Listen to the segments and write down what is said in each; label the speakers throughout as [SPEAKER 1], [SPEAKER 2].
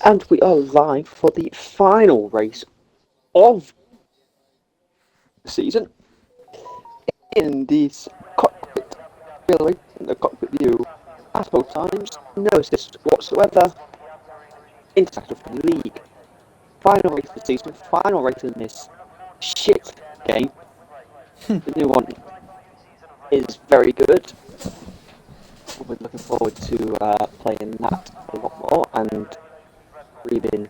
[SPEAKER 1] And we are live for the final race of the season in this cockpit railway, the cockpit view at both times, no assist whatsoever. International League. Final race of the season, final race in this shit game. The new one is very good. We're looking forward to playing that a lot more and reading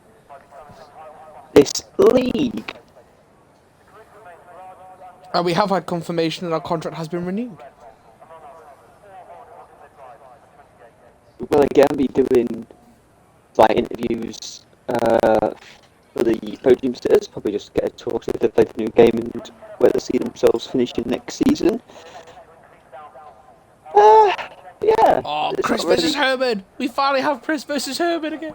[SPEAKER 1] this league.
[SPEAKER 2] We have had confirmation that our contract has been renewed.
[SPEAKER 1] We will again be doing interviews for the podium sitters, probably just get a talk if they play the new game and where they see themselves finishing next season. Yeah.
[SPEAKER 2] Oh, Chris versus Herman! We finally have Chris versus Herman again.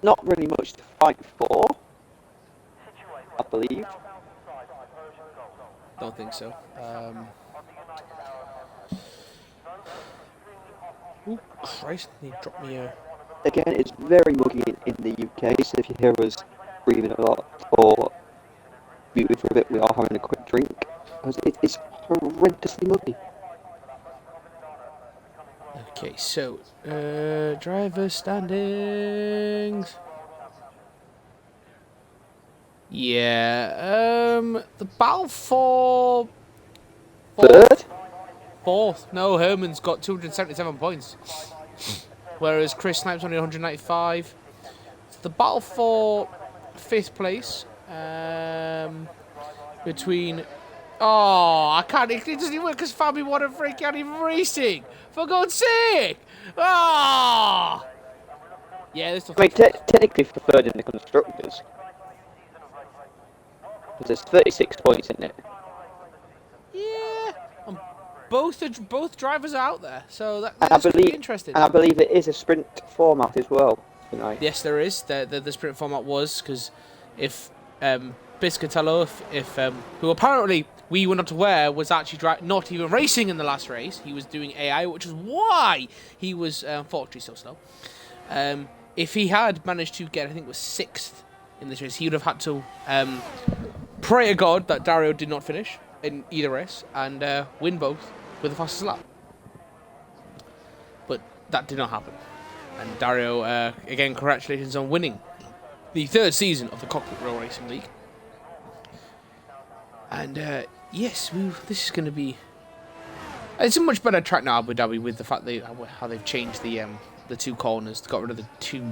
[SPEAKER 1] Not really much to fight for, I believe.
[SPEAKER 2] Don't think so. Oh Christ! He dropped me a.
[SPEAKER 1] Again, it's very muggy in the UK, so if you hear us breathing a lot or muted for a bit, we are having a quick drink because it is horrendously muggy.
[SPEAKER 2] Okay, so driver standings. Yeah, the battle for
[SPEAKER 1] Third?
[SPEAKER 2] fourth. No, Herman's got 277 points, whereas Chris Snipes only 195. The battle for fifth place between. Oh, I can't. It doesn't even work because Fabi won a freak out even racing. For God's sake! Ah! Yeah, this.
[SPEAKER 1] I mean, technically for third in the constructors, because there's 36 points in it.
[SPEAKER 2] Yeah, and both drivers are out there, so that's going to be interesting.
[SPEAKER 1] And I believe it is a sprint format as well tonight.
[SPEAKER 2] Yes, there is. The sprint format was because if Biscatello, who apparently we were not aware was actually not even racing in the last race, he was doing AI, which is why he was unfortunately so slow. If he had managed to get, I think it was 6th in this race, he would have had to pray to God that Dario did not finish in either race and win both with the fastest lap. But that did not happen. And Dario, again, congratulations on winning the 3rd season of the Cockpit Rail Racing League. And yes, this is going to be. It's a much better track now, Abu Dhabi, with the fact how they've changed the 2 corners, got rid of the 2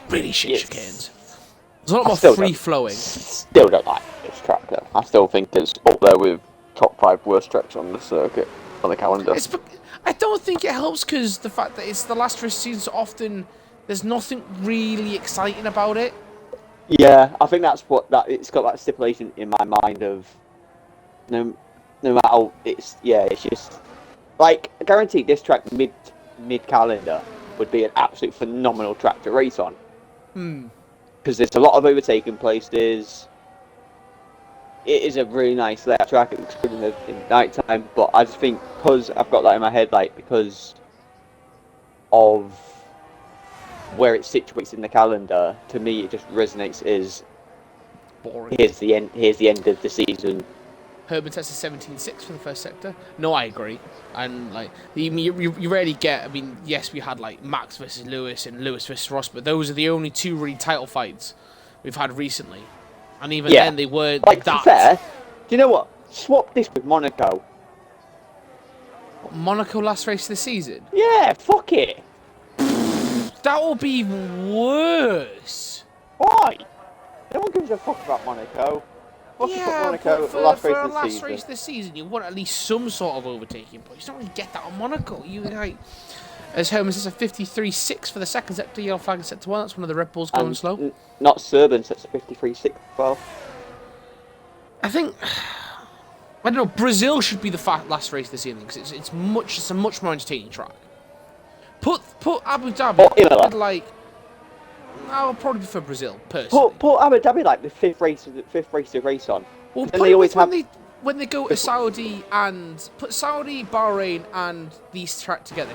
[SPEAKER 2] really shit chicanes. There's a lot more free flowing.
[SPEAKER 1] Still don't like this track though. I still think it's up there with top 5 worst tracks on the circuit on the calendar.
[SPEAKER 2] I don't think it helps because the fact that it's the last race season, so often there's nothing really exciting about it.
[SPEAKER 1] Yeah, I think that's it's got that stipulation in my mind of no matter it's just like guaranteed this track mid calendar would be an absolute phenomenal track to race on. Because there's a lot of overtaking places. It is a really nice layout track. It looks good in night time, but I just think because I've got that in my head, like because of where it's situated in the calendar, to me it just resonates as
[SPEAKER 2] boring.
[SPEAKER 1] Here's the end of the season.
[SPEAKER 2] Herman sets a 17.6 for the first sector. No, I agree. And like you rarely get. I mean, yes, we had like Max versus Lewis and Lewis versus Ross, but those are the only 2 really title fights we've had recently. And even then, they weren't
[SPEAKER 1] like
[SPEAKER 2] that.
[SPEAKER 1] Fair. Do you know what? Swap this with Monaco.
[SPEAKER 2] Monaco last race of the season.
[SPEAKER 1] Yeah, fuck it.
[SPEAKER 2] That will be even worse.
[SPEAKER 1] Why? No one gives a fuck about Monaco. Monaco
[SPEAKER 2] for
[SPEAKER 1] last
[SPEAKER 2] race of the season, you want at least some sort of overtaking points. You don't really get that on Monaco. You like, as Herman says, a 53.6 for the second sector. Yellow flag is set to 1. That's one of the Red Bulls going slow.
[SPEAKER 1] Not Serban sets a 53.6 as well.
[SPEAKER 2] I think I don't know. Brazil should be the last race of the season because it's a much more entertaining track. Put Abu Dhabi with like. I would probably prefer Brazil personally.
[SPEAKER 1] Put Abu Dhabi like the fifth race to race on.
[SPEAKER 2] Well, they always when they go to Saudi and put Saudi, Bahrain, and these track together,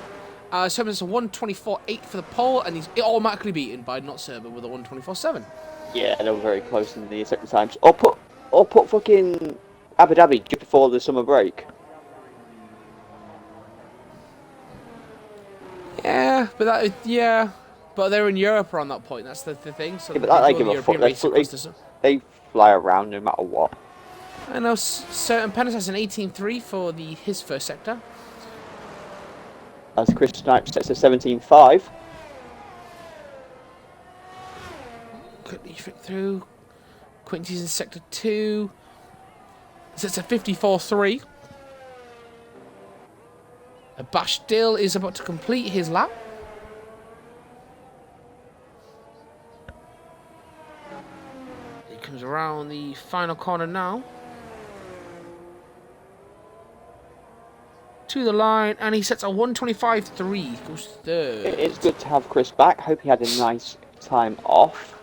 [SPEAKER 2] Serben's a 1:24.8 for the pole, and he's automatically beaten by Not Serben with a 1:24.7.
[SPEAKER 1] Yeah, they were very close in the second times. Or put fucking Abu Dhabi just before the summer break.
[SPEAKER 2] Yeah, but they're in Europe around that point. That's the thing. So
[SPEAKER 1] Yeah, but they give a fuck. They fly around no matter what.
[SPEAKER 2] I know. Certain Pennis has an 18.3 for his first sector.
[SPEAKER 1] As Chris Snipes sets a 17.5.
[SPEAKER 2] Quickly flick through. Quincy's in sector 2. Sets a 54.3. Bashdil is about to complete his lap. He comes around the final corner now. To the line, and he sets a 1:25.3. Goes third.
[SPEAKER 1] It's good to have Chris back. Hope he had a nice time off.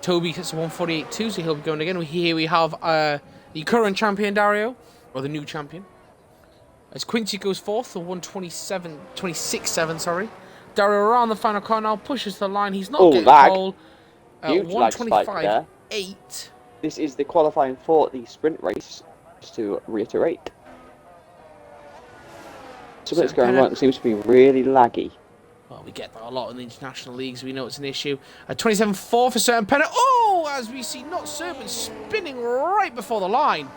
[SPEAKER 2] Toby gets a 1:48.2, so he'll be going again. Here we have the current champion, Dario, or the new champion. As Quincy goes fourth, the 1:26.7, sorry. Dario around the final corner now, pushes the line. He's not getting pole.
[SPEAKER 1] Huge lag spike there.
[SPEAKER 2] 1:25.8.
[SPEAKER 1] This is the qualifying for the sprint race, just to reiterate. Something's going wrong. It seems to be really laggy.
[SPEAKER 2] Well, we get that a lot in the international leagues. We know it's an issue. A 27.4 for certain Penna. Oh, as we see, Not Serben spinning right before the line.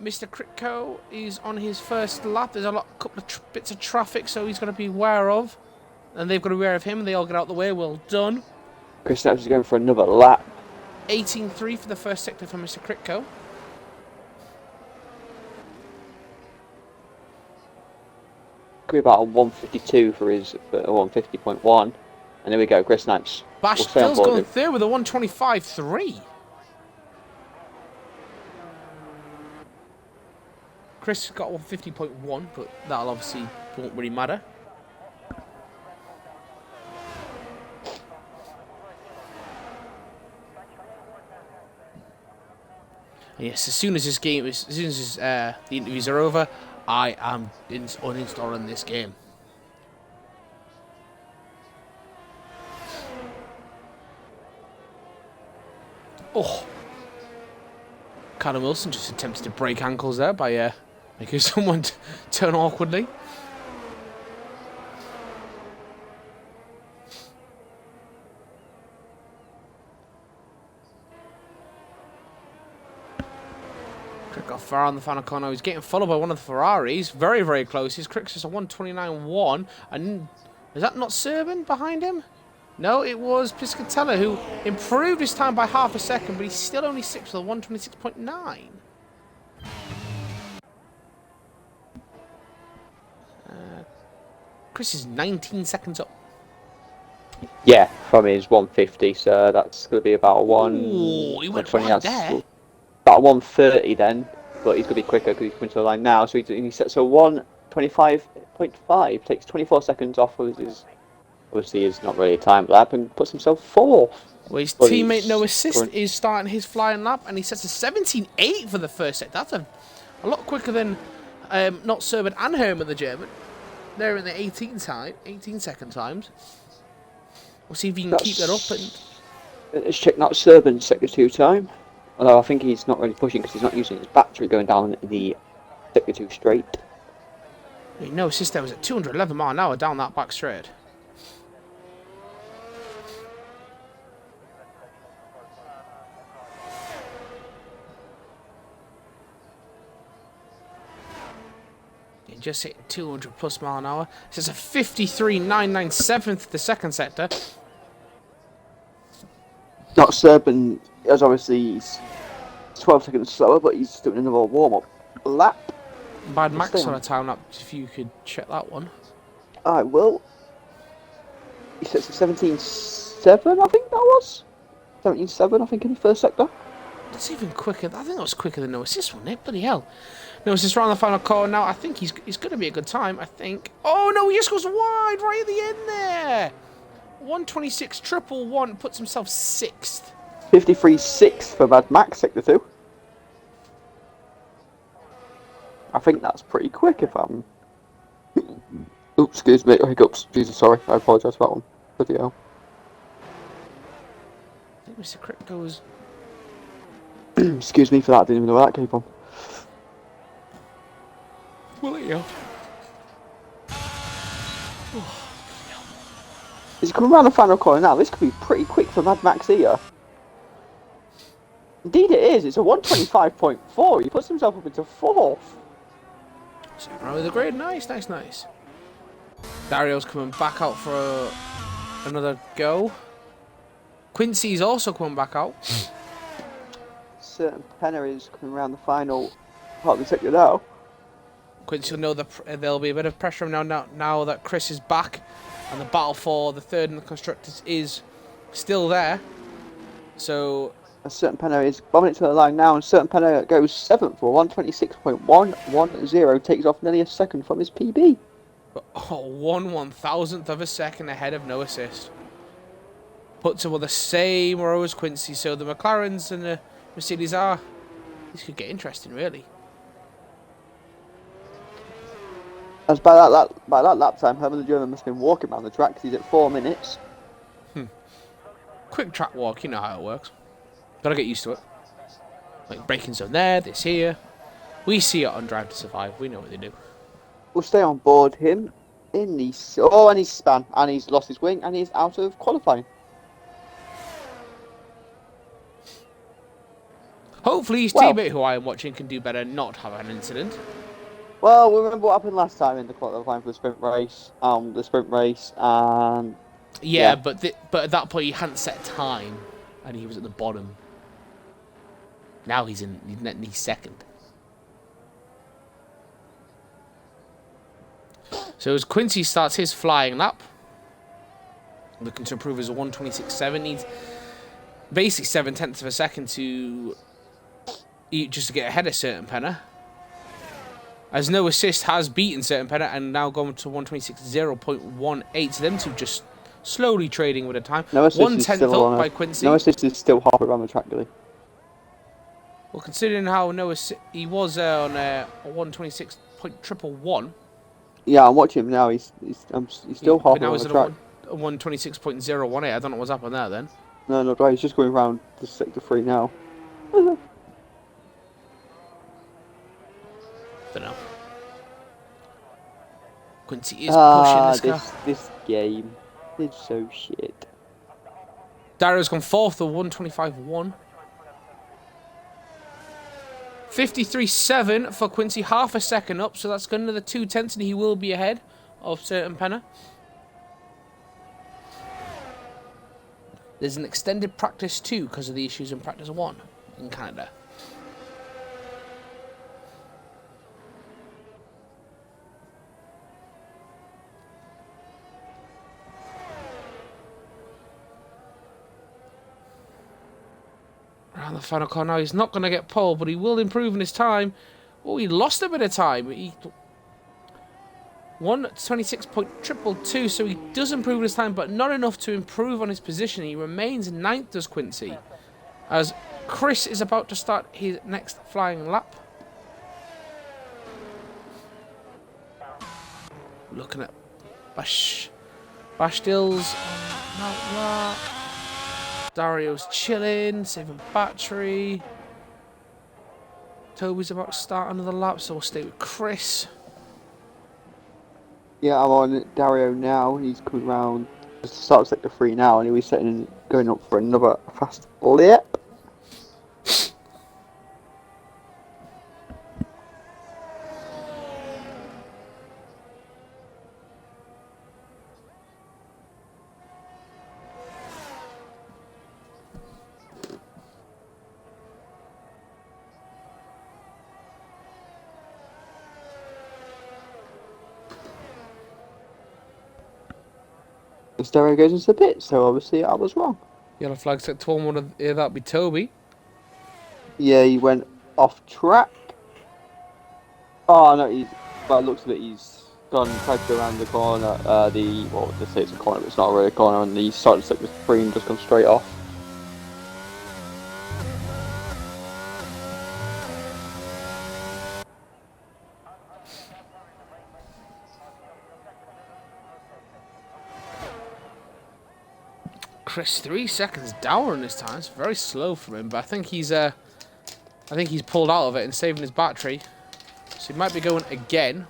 [SPEAKER 2] Mr. Kritko is on his first lap. There's a couple of bits of traffic, so he's got to be aware of. And they've got to be aware of him. They all get out the way. Well done.
[SPEAKER 1] Chris Snipes is going for another lap.
[SPEAKER 2] 18.3 for the first sector for Mr. Kritko.
[SPEAKER 1] Could be about a 152 for his 150.1. And there we go, Chris Snipes.
[SPEAKER 2] Bashdil's going third with a 1:25.3. Chris got 150.1, but that'll obviously won't really matter. Yes, as soon as the interviews are over, I am uninstalling this game. Oh, Callum Wilson just attempted to break ankles there by making someone turn awkwardly. Got far on the final corner. He's getting followed by one of the Ferraris. Very, very close. His Crick's just a 1:29.1. And is that Not Serben behind him? No, it was Piscatella who improved his time by half a second, but he's still only 6th with a 1:26.9. Chris is 19 seconds up.
[SPEAKER 1] Yeah, from his 150, so that's going to be about a 1...
[SPEAKER 2] Ooh, he went wide there.
[SPEAKER 1] About a 130 then, but he's going to be quicker because he's coming to the line now, so he sets a 1:25.5, takes 24 seconds off of his... Obviously, it's not really a time lap, and puts himself fourth.
[SPEAKER 2] Well, his teammate No Assist is starting his flying lap, and he sets a 17.8 for the first set. That's a lot quicker than Not Serben and Herman the German. They're in the 18 second times. We'll see if he can keep that up. And
[SPEAKER 1] let's check Not Serben's sector 2 time. Although I think he's not really pushing because he's not using his battery going down the sector 2 straight.
[SPEAKER 2] No Assist there was at 211 mile an hour down that back straight. Just hit 200 plus mile an hour. This is a 53.997 for the second sector.
[SPEAKER 1] Not Serben, as obviously he's 12 seconds slower, but he's doing another warm-up lap.
[SPEAKER 2] Bad Max on a time lap, if you could check that one.
[SPEAKER 1] I will. He sets a 17.7, I think that was. 17.7, I think, in the first sector.
[SPEAKER 2] That's even quicker. I think that was quicker than No Assist, wasn't it? Bloody hell. No Assist around the final corner now. I think he's going to be a good time, I think. Oh, no, he just goes wide right at the end there. 1:26.111 puts himself 6th.
[SPEAKER 1] 53.6 for Mad Max, sector 2. I think that's pretty quick if I'm Oops, excuse me. Hiccups. Jesus, sorry. I apologise for that one. Bloody hell.
[SPEAKER 2] I think Mr. Crypto was...
[SPEAKER 1] Excuse me for that. I didn't even know where that came from.
[SPEAKER 2] We'll let you know.
[SPEAKER 1] He's coming around the final corner now. This could be pretty quick for Mad Max here. Indeed it is. It's a 125.4. He puts himself up into 4th.
[SPEAKER 2] Second row of the grid. Nice, nice, nice. Dario's coming back out for another go. Quincy's also coming back out.
[SPEAKER 1] Certain Penner is coming around the final part of the sector now.
[SPEAKER 2] Quincy will know that there'll be a bit of pressure now that Chris is back, and the battle for the third and the constructors is still there. So
[SPEAKER 1] A Certain Penner is bombing it to the line now, and Certain Penner goes 7th for 126.110, takes off nearly a second from his PB.
[SPEAKER 2] Oh, 1/1000th of a second ahead of no assist. Puts him on the same row as Quincy, so the McLarens and the Mercedes are... This could get interesting, really.
[SPEAKER 1] As by that lap time, Herman the German must have been walking around the track because he's at 4 minutes.
[SPEAKER 2] Quick track walk, you know how it works. Gotta get used to it. Like braking zone there, this here. We see it on Drive to Survive, we know what they do.
[SPEAKER 1] We'll stay on board him in the... Oh, and he's spun, and he's lost his wing, and he's out of qualifying.
[SPEAKER 2] Hopefully his teammate, who I am watching, can do better and not have an incident.
[SPEAKER 1] Well, we remember what happened last time in the qualifying for the sprint race, and...
[SPEAKER 2] Yeah, but at that point he hadn't set time, and he was at the bottom. Now he's second. So as Quincy starts his flying lap, looking to improve his 126.7, needs basically 7/10 of a second to just to get ahead of Certain Penner. As No Assist has beaten Certain Penner and now gone to 126.0.18. So them two just slowly trading with a time.
[SPEAKER 1] No Assist
[SPEAKER 2] 1/10 up by Quincy.
[SPEAKER 1] No Assist is still halfway around the track, really.
[SPEAKER 2] Well, considering how No Assist he was on a 126.111.
[SPEAKER 1] Yeah, I'm watching him now. He's still halfway around the track.
[SPEAKER 2] A 126.018. I don't know what's happened there then.
[SPEAKER 1] No, not right. He's just going around the sector 3 now.
[SPEAKER 2] Don't know. Quincy is pushing this car.
[SPEAKER 1] This game is so shit.
[SPEAKER 2] Dario's gone 4th of 125.1. 53.7 for Quincy, half a second up, so that's got another 2/10 and he will be ahead of Certain Penner. There's an extended practice 2 because of the issues in practice 1 in Canada. Around the final corner now, he's not going to get pole, but he will improve in his time. Oh, he lost a bit of time. He 126.222, so he does improve in his time, but not enough to improve on his position. He remains 9th, does Quincy, as Chris is about to start his next flying lap. Looking at Bastil's on lap. Dario's chilling, saving battery. Toby's about to start another lap, so we'll stay with Chris.
[SPEAKER 1] Yeah, I'm on Dario now. He's coming round just to start sector 3 now, and he's going up for another fast lap. Dario goes into the pit, so obviously I was wrong.
[SPEAKER 2] Yellow flag set to one, that'd be Toby.
[SPEAKER 1] Yeah, he went off track. Oh no, by the looks of it, he's tried to go around the corner. Well, they say it's a corner, but it's not really a corner, and he started to stick with free and just gone straight off.
[SPEAKER 2] Chris, 3 seconds down on this time. It's very slow from him, but I think he's pulled out of it and saving his battery. So he might be going again.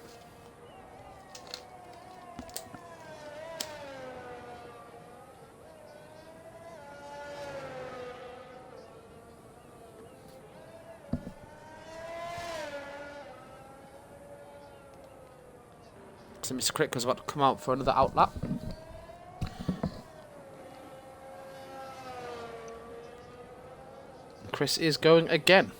[SPEAKER 2] So Mr. Crick was about to come out for another outlap. Chris is going again.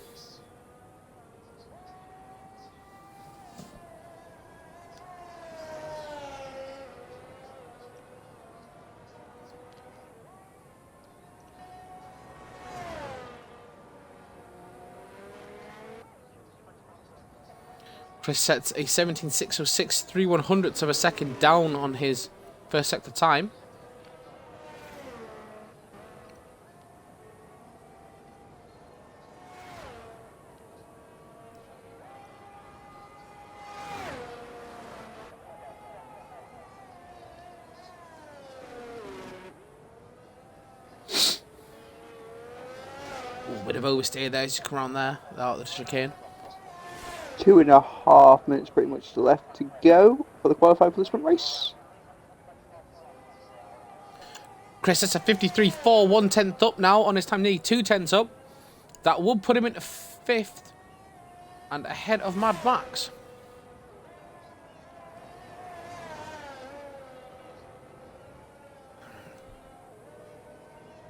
[SPEAKER 2] Chris sets a 17.606, 3/100ths of a second down on his first sector time. Ooh, bit of oversteer there as you come around there without the chicane.
[SPEAKER 1] 2.5 minutes pretty much left to go for the qualifying for the sprint race.
[SPEAKER 2] Chris, that's a 53.4, 1/10th up now on his time, nearly 2/10ths up. That would put him into 5th and ahead of Mad Max.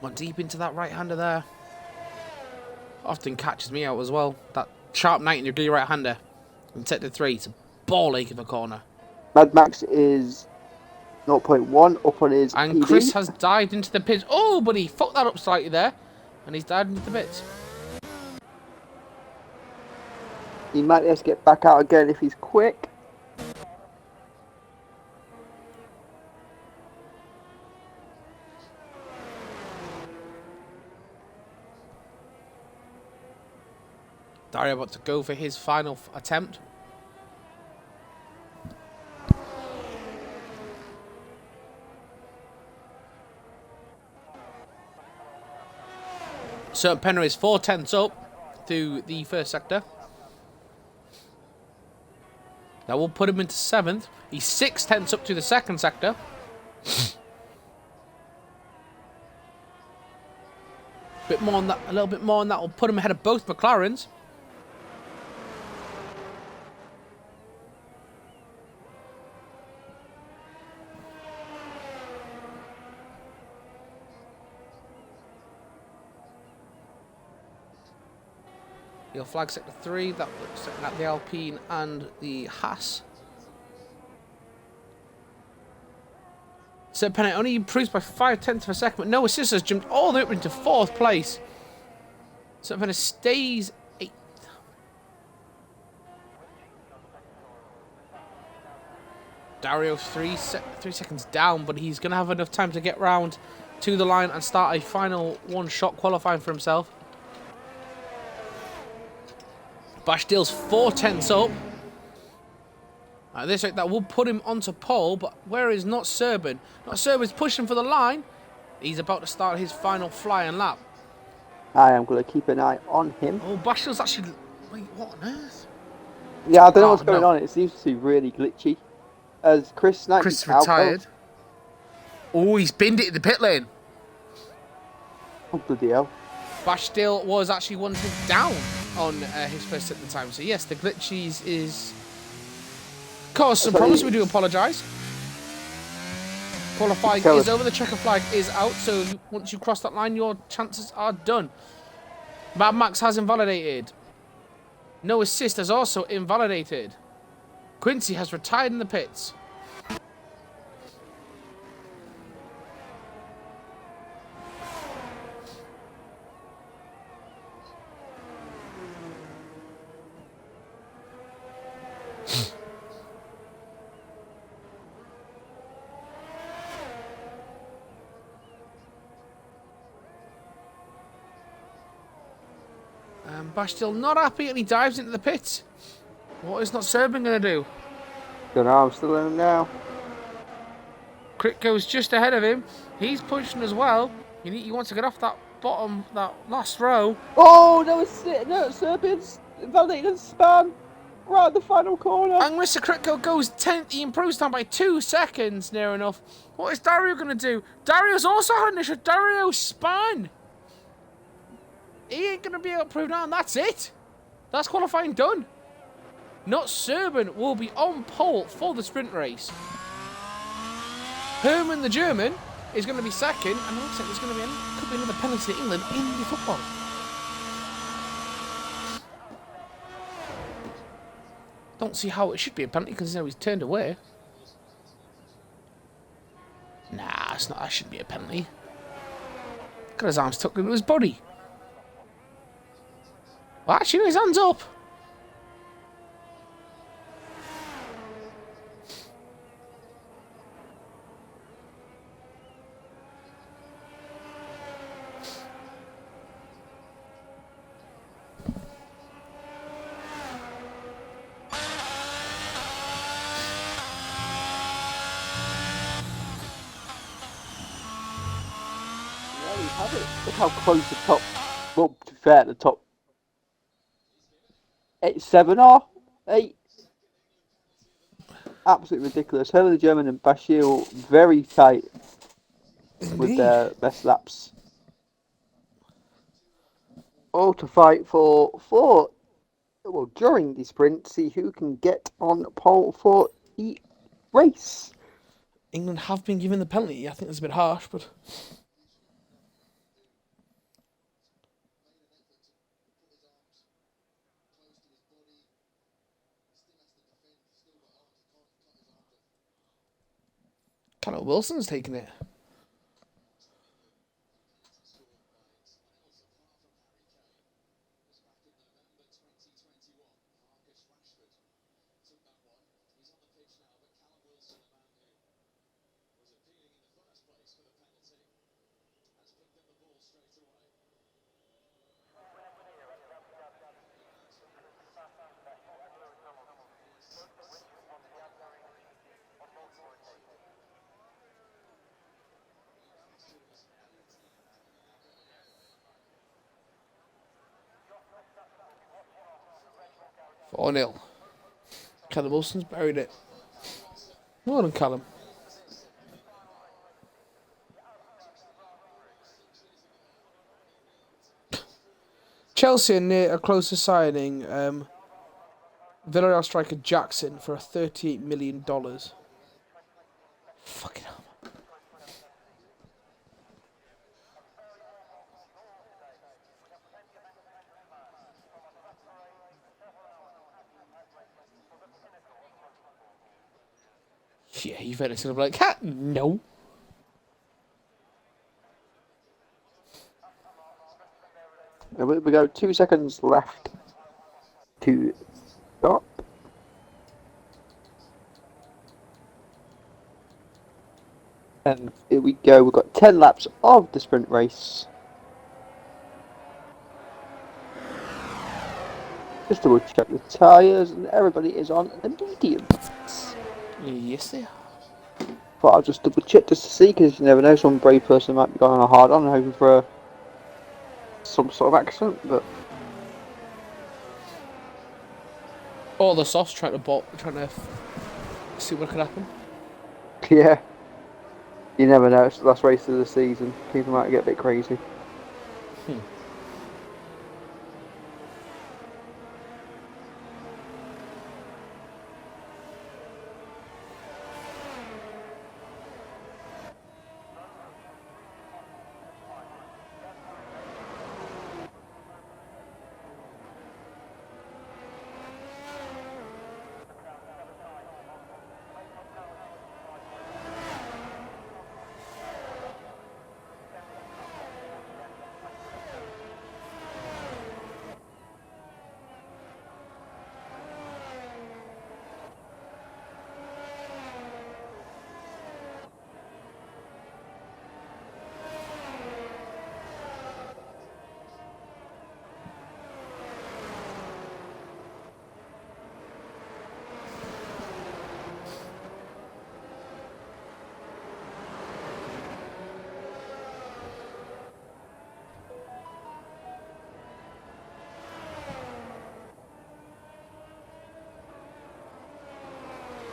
[SPEAKER 2] One deep into that right-hander there. Often catches me out as well. That sharp 90-degree right-hander in sector 3. It's a ball ache of a corner.
[SPEAKER 1] Mad Max is 0.1 up on his
[SPEAKER 2] And
[SPEAKER 1] PB.
[SPEAKER 2] Chris has dived into the pits. Oh, but he fucked that up slightly there. And he's dived into the pits.
[SPEAKER 1] He might be able to get back out again if he's quick.
[SPEAKER 2] Dario about to go for his final attempt. So Penner is 4/10ths up through the first sector. That will put him into 7th. He's 6/10ths up to the second sector. Bit more on that, a little bit more on that will put him ahead of both McLarens. He'll flag sector 3. That looks at the Alpine and the Haas. So Penner only improves by 5/10ths of a second, but Noah Sis has jumped all the way up into 4th place. So Penner stays 8th. Dario 3 seconds down, but he's going to have enough time to get round to the line and start a final one-shot qualifying for himself. Bashdale's 4/10ths up. At this rate, that will put him onto pole, but where is Not Serban? Not Serban's pushing for the line. He's about to start his final flying lap.
[SPEAKER 1] I am going to keep an eye on him.
[SPEAKER 2] Oh, Bashdale's actually... Wait, what on earth?
[SPEAKER 1] Yeah, I don't know what's going on. It seems to be really glitchy. As Chris
[SPEAKER 2] retired. Oh, he's binned it in the pit lane.
[SPEAKER 1] Oh, bloody hell.
[SPEAKER 2] Bashdale was actually 1/10 down on his first at the time. So yes, the glitchies is caused some problems. We do apologise. Qualifying is over. The checker flag is out. So once you cross that line, your chances are done. Mad Max has invalidated. No assist has also invalidated. Quincy has retired in the pits. Bash still not happy and he dives into the pit. What is Not Serban going to do?
[SPEAKER 1] Don't know, I'm still in him now.
[SPEAKER 2] Crick goes just ahead of him. He's pushing as well. He wants to get off that bottom, that last row.
[SPEAKER 1] Oh, no, Serbians validated a span right at the final corner.
[SPEAKER 2] And Mr. Kritko goes 10th. He improves time by 2 seconds, near enough. What is Dario going to do? Dario's also had an issue. Dario spun. He ain't going to be able to prove that, and that's it. That's qualifying done. Not Serbian will be on pole for the sprint race. Herman, the German, is going to be second, and it looks like there's going to be could be another penalty to England in the football. Don't see how it should be a penalty because he's turned away. Nah, it's not. That shouldn't be a penalty. Got his arms tucked into his body. Well, actually, no, his hands up.
[SPEAKER 1] Look how close the top. Well, to be fair, the top 7 are 8. Absolutely ridiculous. Herman the German and Bashir very tight with their best laps. All to fight for during the sprint, see who can get on pole for the race.
[SPEAKER 2] England have been given the penalty. I think that's a bit harsh, but. Callum Wilson's taking it. Oh, 4-0. Callum Wilson's buried it. Well done, Callum. Chelsea are close to signing Villarreal striker Jackson for $38 million. Fucking hell. Yeah, Juventus are going to be like, no.
[SPEAKER 1] We go 2 seconds left to stop. And here we go. We've got 10 laps of the sprint race. Just to check the tyres, and everybody is on the mediums.
[SPEAKER 2] Yes, they are.
[SPEAKER 1] But I'll just double check just to see, because you never know, some brave person might be going on a hard on and hoping for some sort of accident, but.
[SPEAKER 2] Or the softs trying to see what could happen.
[SPEAKER 1] Yeah. You never know, it's the last race of the season. People might get a bit crazy.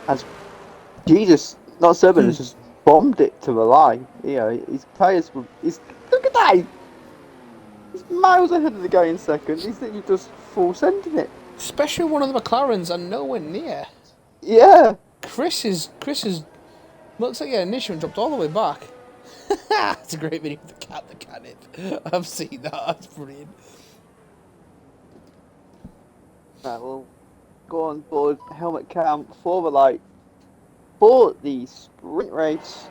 [SPEAKER 1] as Jesus, not Serbian, has just bombed it to the line. You know, his tyres were. Look at that! He's miles ahead of the guy in second. He's literally just full sending it.
[SPEAKER 2] Especially one of the McLarens are nowhere near.
[SPEAKER 1] Yeah.
[SPEAKER 2] Chris is looks like initial dropped all the way back. It's a great video of the cat that can it. I've seen that. That's brilliant.
[SPEAKER 1] Right, we'll go on board helmet cam for the light. For the sprint race,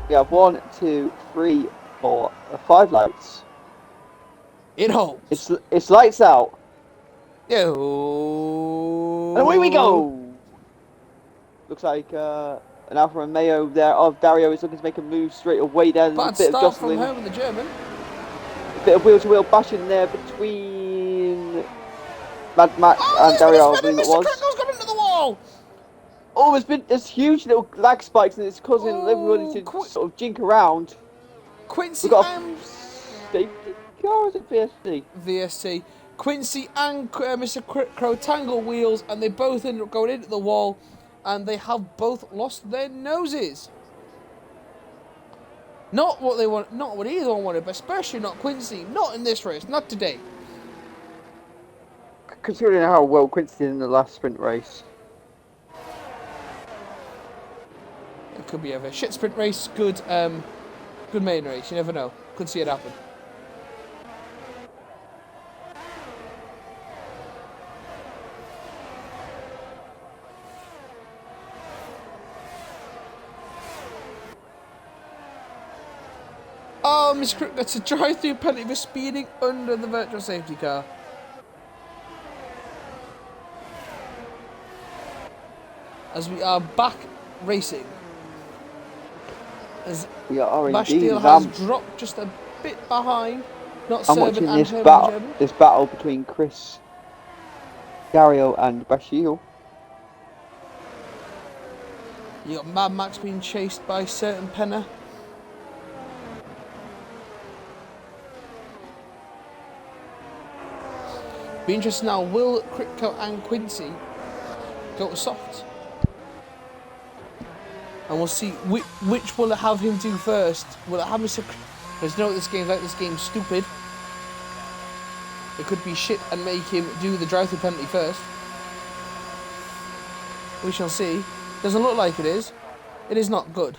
[SPEAKER 1] we have 1, 2, 3, 4, 5 lights.
[SPEAKER 2] It holds.
[SPEAKER 1] It's lights out.
[SPEAKER 2] Yo.
[SPEAKER 1] And away we go. Looks like an Alfa Romeo there of Dario is looking to make a move straight away. There's
[SPEAKER 2] Bad
[SPEAKER 1] a bit of
[SPEAKER 2] start from
[SPEAKER 1] jostling,
[SPEAKER 2] her with the German.
[SPEAKER 1] a bit of wheel-to-wheel bashing there between Mad Max and Dario, I believe it was.
[SPEAKER 2] Crickle's gone into the wall.
[SPEAKER 1] Oh, there's huge little lag spikes and it's causing everybody to sort of jink around.
[SPEAKER 2] Quincy
[SPEAKER 1] We've got
[SPEAKER 2] and
[SPEAKER 1] safety car, or is it VSC?
[SPEAKER 2] VST. Quincy and Mr. Crow tangle wheels, and they both end up going into the wall, and they have both lost their noses. Not what they want, not what either one wanted, but especially not Quincy. Not in this race, not today.
[SPEAKER 1] Considering how well Quincy did in the last sprint race.
[SPEAKER 2] It could be a shit sprint race, good main race. You never know. Could see it happen. Oh, Miss Crook gets a drive-through penalty for speeding under the virtual safety car. As we are back racing. As
[SPEAKER 1] We are indeed.
[SPEAKER 2] Bastille has dropped just a bit behind. Not
[SPEAKER 1] I'm
[SPEAKER 2] Serbian
[SPEAKER 1] watching
[SPEAKER 2] and
[SPEAKER 1] this
[SPEAKER 2] German.
[SPEAKER 1] this battle between Chris, Dario and Bashir.
[SPEAKER 2] You got Mad Max being chased by certain Penna. Be interesting now, will Critco and Quincy go to soft? And we'll see which will it have him do first. Will it have Mr. There's no this game's like, this game's stupid. It could be shit and make him do the drive-through penalty first. We shall see. Doesn't look like it is. It is not good.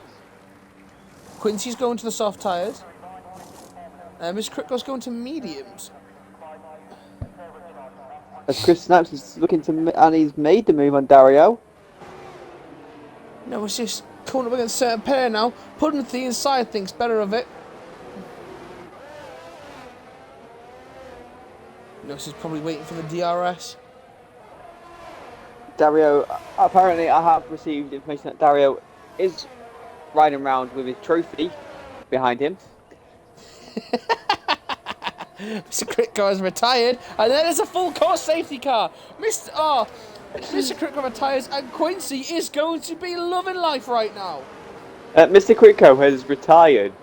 [SPEAKER 2] Quincy's going to the soft tyres. Mr. Critco's going to mediums.
[SPEAKER 1] As Chris Snaps is looking to, and he's made the move on Dario.
[SPEAKER 2] No, it's just coming up against certain pair now. Putting the inside thinks better of it. No, she's probably waiting for the DRS.
[SPEAKER 1] Dario, apparently I have received information that Dario is riding around with his trophy behind him.
[SPEAKER 2] Mr. Critco is retired, and then there's a full course safety car. Mr. Critco retires, and Quincy is going to be loving life right now.
[SPEAKER 1] Mr. Quidco has retired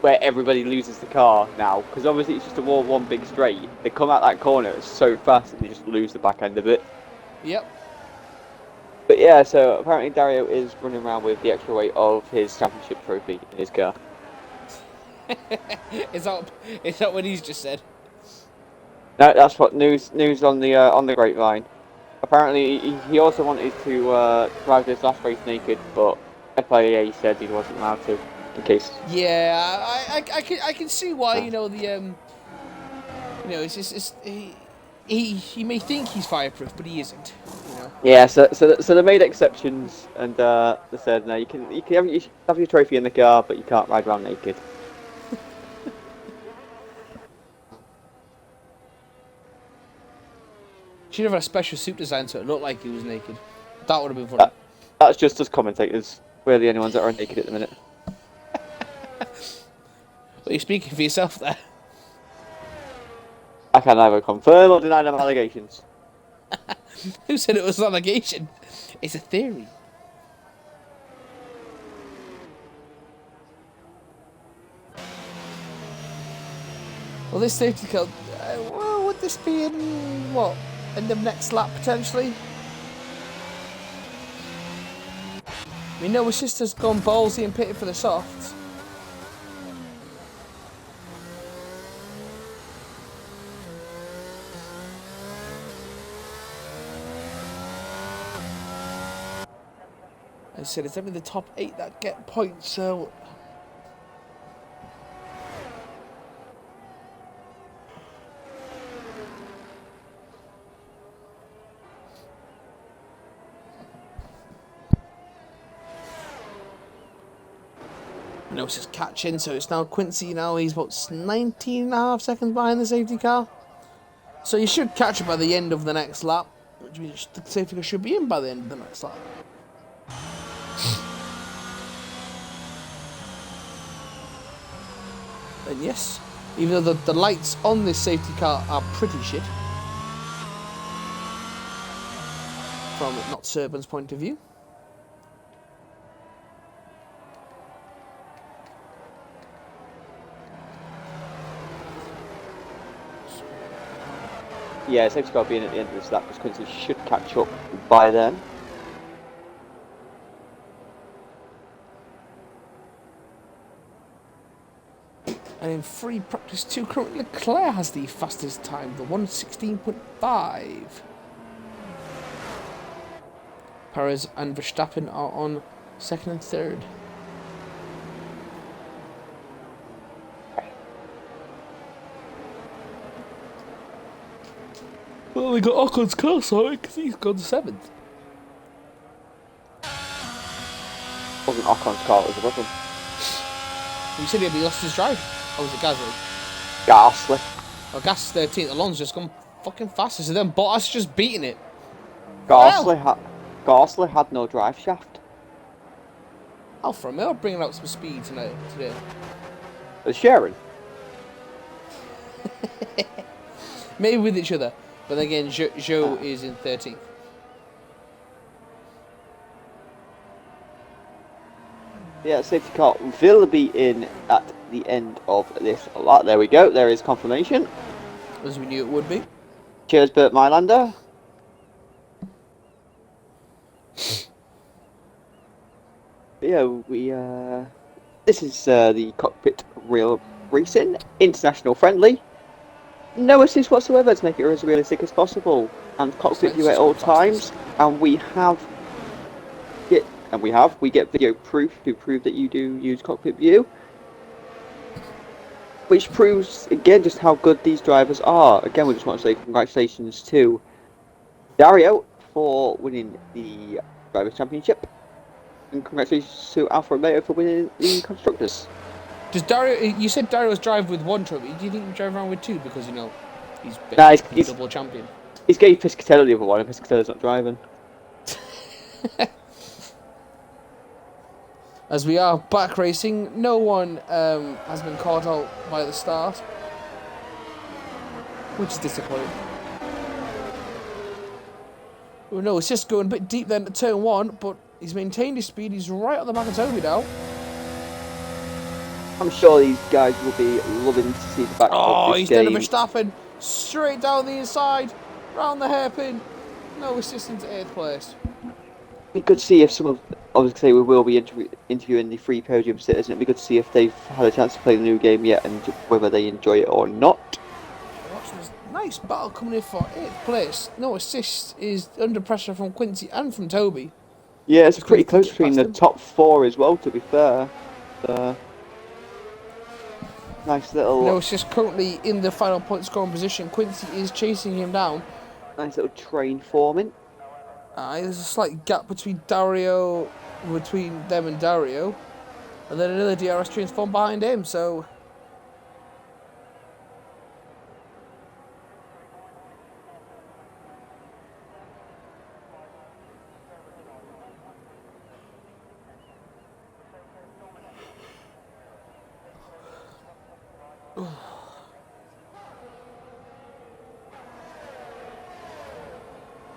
[SPEAKER 1] where everybody loses the car now, because obviously it's just one big straight. They come out that corner, it's so fast and they just lose the back end of it.
[SPEAKER 2] Yep.
[SPEAKER 1] But yeah, so apparently Dario is running around with the extra weight of his championship trophy in his car.
[SPEAKER 2] Is that what he's just said?
[SPEAKER 1] No, that's what news on the grapevine. Apparently, he also wanted to drive this last race naked, but FIA said he wasn't allowed to, in case.
[SPEAKER 2] Yeah, I can see why. You know it's just he may think he's fireproof, but he isn't. You know.
[SPEAKER 1] Yeah, so they made exceptions, and they said no, you can have your trophy in the car, but you can't ride around naked.
[SPEAKER 2] Should have had a special suit design so it looked like he was naked. That would have been funny.
[SPEAKER 1] That's just us commentators. We're the only ones that are naked at the minute.
[SPEAKER 2] Well, you're speaking for yourself there.
[SPEAKER 1] I can neither confirm or deny them allegations.
[SPEAKER 2] Who said it was an allegation? It's a theory. Well, this safety car... would this be in, what, end of next lap, potentially? We know his sister's gone ballsy and pitted for the softs. As I said, it's only the top 8 that get points, so... No, it's just catching, so it's now Quincy now. He's about 19.5 seconds behind the safety car. So you should catch it by the end of the next lap. Which means the safety car should be in by the end of the next lap. And yes, even though the lights on this safety car are pretty shit. From not Serban's point of view.
[SPEAKER 1] Yeah, safety car being at the end of this lap because Quincy should catch up by then.
[SPEAKER 2] And in free practice 2, currently Leclerc has the fastest time, the 1:16.5. Perez and Verstappen are on 2nd and 3rd. Well, we got Ocon's car, sorry, because he's gone 7th.
[SPEAKER 1] Wasn't Ocon's car, it was above him.
[SPEAKER 2] You said he lost his drive. Or was it Gasly?
[SPEAKER 1] Ghastly.
[SPEAKER 2] Oh, Gasly's 13th. Alonso's just gone fucking faster. So then Bottas just beating it.
[SPEAKER 1] Ghastly had no drive shaft.
[SPEAKER 2] Alfa Romeo bringing out some speed tonight. Today.
[SPEAKER 1] They're sharing.
[SPEAKER 2] Maybe with each other. But then again, Zhou is in 13th.
[SPEAKER 1] Yeah, safety car will be in at the end of this lap. There we go. There is confirmation.
[SPEAKER 2] As we knew it would be.
[SPEAKER 1] Cheers, Bert Mylander. Yeah, this is the Cockpit Real Racing International Friendly. No assist whatsoever to make it as realistic as possible, and Cockpit view at all times. And we get video proof to prove that you do use Cockpit View, which proves again just how good these drivers are. Again, we just want to say congratulations to Dario for winning the Drivers' Championship, and congratulations to Alfa Romeo for winning the Constructors.
[SPEAKER 2] Does Dario? You said Dario's drive with 1 trophy. Do you think he drive around with 2 because he's double champion?
[SPEAKER 1] He's getting Piscatella the other one, and Piscatella's not driving.
[SPEAKER 2] As we are back racing, no one has been caught out by the start, which is disappointing. Oh no, it's just going a bit deep then to turn 1, but he's maintained his speed. He's right on the back of Toby now.
[SPEAKER 1] I'm sure these guys will be loving to see the back of this
[SPEAKER 2] he's
[SPEAKER 1] game.
[SPEAKER 2] done a Verstappen straight down the inside, round the hairpin. No assist into 8th place.
[SPEAKER 1] We could see if some of, obviously we will be interviewing the 3 podium sitters, and it'd be good to see if they've had a chance to play the new game yet and whether they enjoy it or not.
[SPEAKER 2] Watching this nice battle coming in for 8th place. No assist is under pressure from Quincy and from Toby.
[SPEAKER 1] Yeah, it's pretty close between the top 4 as well, to be fair. Nice little...
[SPEAKER 2] No assist currently in the final point scoring position. Quincy is chasing him down.
[SPEAKER 1] Nice little train forming.
[SPEAKER 2] There's a slight gap between them and Dario, and then another DRS train's formed behind him. So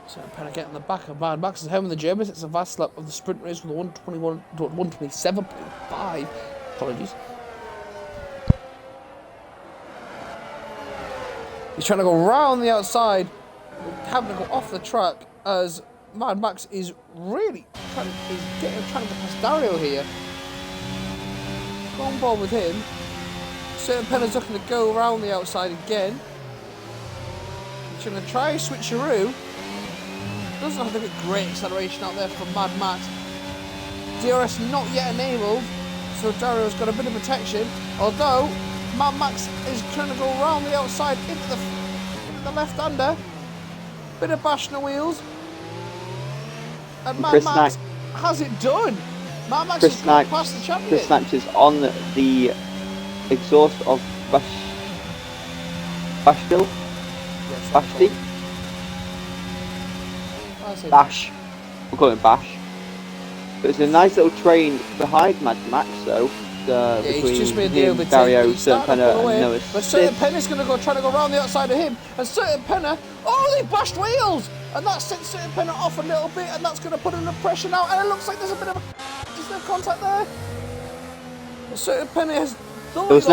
[SPEAKER 2] So I'm trying to get in the back of Mad Max is home in the Germans. It's a vast lap of the sprint race with a 127.5. Apologies. He's trying to go round the outside, having to go off the track as Mad Max is really trying to get past Dario here. Go on board with him. Certain Penna's looking to go around the outside again. He's going to try a switcheroo. Doesn't have a great acceleration out there from Mad Max. DRS not yet enabled, so Dario's got a bit of protection. Although Mad Max is trying to go around the outside into the left-hander. Bit of bash on the wheels. And Mad Max has it done. Mad Max has gone past the champion.
[SPEAKER 1] Chris Snipes is on the exhaust of Bashville.
[SPEAKER 2] Yes,
[SPEAKER 1] Bashti. Bash. We'll call him Bash. But it's a nice little train behind Mad Max, though.
[SPEAKER 2] He's just made the overtake.
[SPEAKER 1] Dario, Certain Penna, and Noah.
[SPEAKER 2] But Certain Penna's going to go trying to go around the outside of him. And Certain Penna, they bashed wheels! And that sent Certain Penna off a little bit, and that's going to put under pressure now. And it looks like there's a bit of a... Is there contact there? Certain Penna has... There was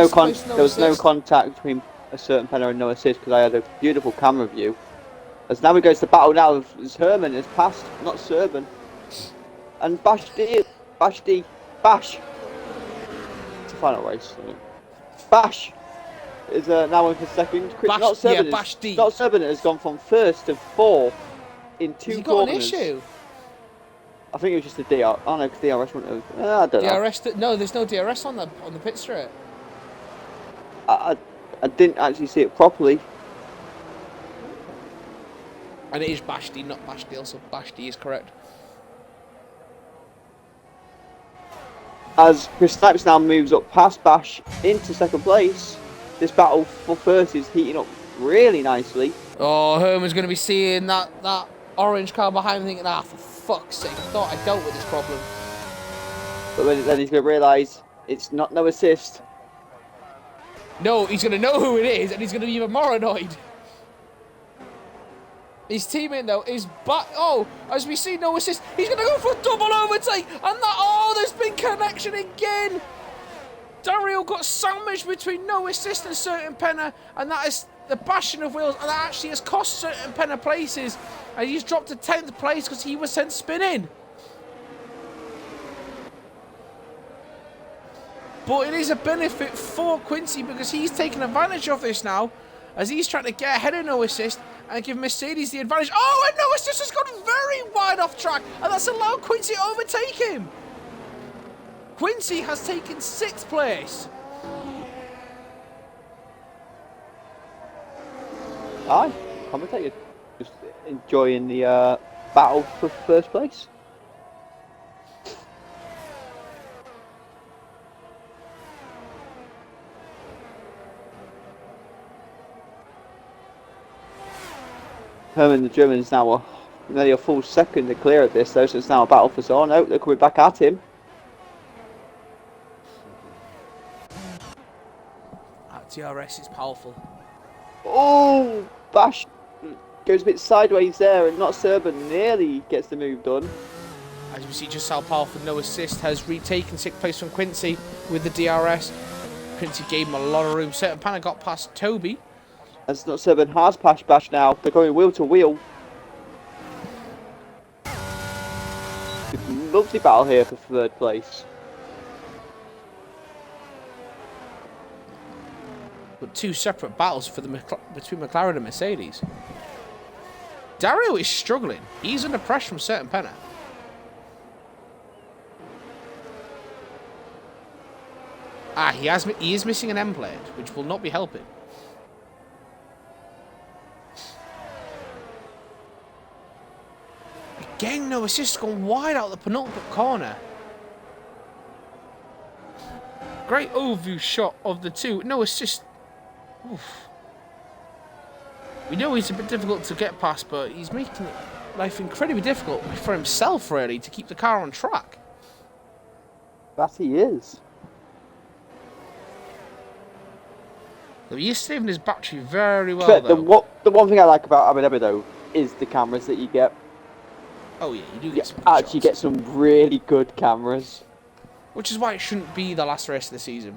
[SPEAKER 1] no contact between a Certain Penna and no assist because I had a beautiful camera view. As now we go to the battle now, as Herman has passed, not Serban. And Bash. It's the final race. Bash is now in for second. Not Serban has gone from first to fourth in 2 corners.
[SPEAKER 2] Got an issue?
[SPEAKER 1] I think it was just the DR. Oh no, because DRS wouldn't have. I don't know.
[SPEAKER 2] No, there's no DRS on the pit straight.
[SPEAKER 1] I didn't actually see it properly.
[SPEAKER 2] And it is Bashti, not Bashdale, so Bashti is correct.
[SPEAKER 1] As Chris Snipes now moves up past Bash into second place, this battle for first is heating up really nicely.
[SPEAKER 2] Oh, Herman's going to be seeing that orange car behind him thinking, for fuck's sake, I thought I dealt with this problem.
[SPEAKER 1] But then he's going to realise it's not no assist.
[SPEAKER 2] No, he's going to know who it is, and he's going to be even more annoyed. His teammate, though, is back. Oh, as we see, no assist. He's going to go for a double overtake. And there's been connection again. Dario got sandwiched between no assist and Certain Penna. And that is the bashing of wheels. And that actually has cost Certain Penna places. And he's dropped to 10th place because he was sent spinning. But it is a benefit for Quincy because he's taking advantage of this now. As he's trying to get ahead of no assist and give Mercedes the advantage. Oh, and no assist has gone very wide off track. And that's allowed Quincy to overtake him. Quincy has taken 6th place.
[SPEAKER 1] Aye, commentated. Just enjoying the battle for first place. Herman, the German, is now nearly a full second to clear of this, though, so it's now a battle for Zorn. Oh, they're coming back at him.
[SPEAKER 2] That DRS is powerful.
[SPEAKER 1] Oh, Bash goes a bit sideways there, and not Serban nearly gets the move done.
[SPEAKER 2] As we see just how powerful no assist has retaken 6th place from Quincy with the DRS. Quincy gave him a lot of room. Certain Penna got past Toby.
[SPEAKER 1] As not Serban has passed Bash now. They're going wheel to wheel. Lovely battle here for 3rd place.
[SPEAKER 2] But 2 separate battles for between McLaren and Mercedes. Dario is struggling. He's under pressure from Certain Penna. He is missing an end plate, which will not be helping. Again, no assist, gone wide out the penultimate corner. Great overview shot of the two. No assist. Oof. We know he's a bit difficult to get past, but he's making life incredibly difficult for himself, really, to keep the car on track.
[SPEAKER 1] That he is.
[SPEAKER 2] So he is saving his battery very well,
[SPEAKER 1] though. The one thing I like about Abu Dhabi, though, is the cameras that you get.
[SPEAKER 2] Oh yeah, you do get some
[SPEAKER 1] actually get some really good cameras.
[SPEAKER 2] Which is why it shouldn't be the last race of the season.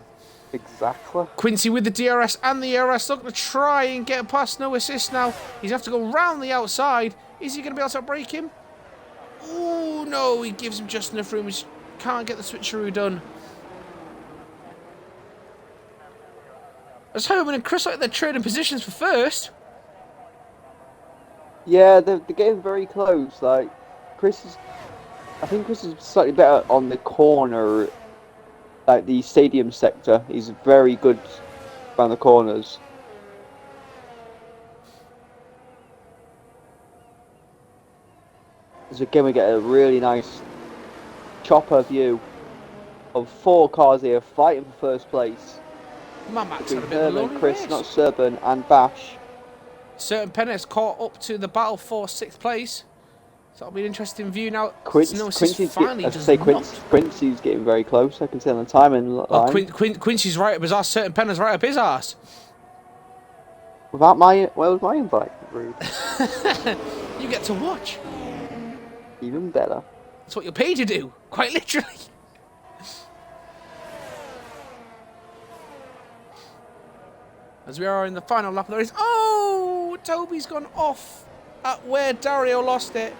[SPEAKER 1] Exactly.
[SPEAKER 2] Quincy with the DRS and the ERS looking to try and get past no assist now. He's going to have to go round the outside. Is he going to be able to break him? Oh no, he gives him just enough room. He can't get the switcheroo done. As Herman and Chris like they're trading positions for first.
[SPEAKER 1] Yeah, they're getting very close. Like, I think Chris is slightly better on the corner, like the stadium sector. He's very good around the corners. So again, we get a really nice chopper view of 4 cars here fighting for first place.
[SPEAKER 2] Max
[SPEAKER 1] Between
[SPEAKER 2] had a bit of a
[SPEAKER 1] Herman,
[SPEAKER 2] lonely
[SPEAKER 1] Chris,
[SPEAKER 2] race.
[SPEAKER 1] not Serban, and Bash.
[SPEAKER 2] Certain Pennett's caught up to the battle for 6th place. So that'll be an interesting view now.
[SPEAKER 1] Quincy's getting very close. I can see on the timing line.
[SPEAKER 2] Oh, Quincy's right up his ass. Certain Pennett's right up his ass.
[SPEAKER 1] Where was my invite? Rude.
[SPEAKER 2] You get to watch.
[SPEAKER 1] Even better.
[SPEAKER 2] That's what you're paid to do. Quite literally. As we are in the final lap of the race. Oh! Toby's gone off at where Dario lost it.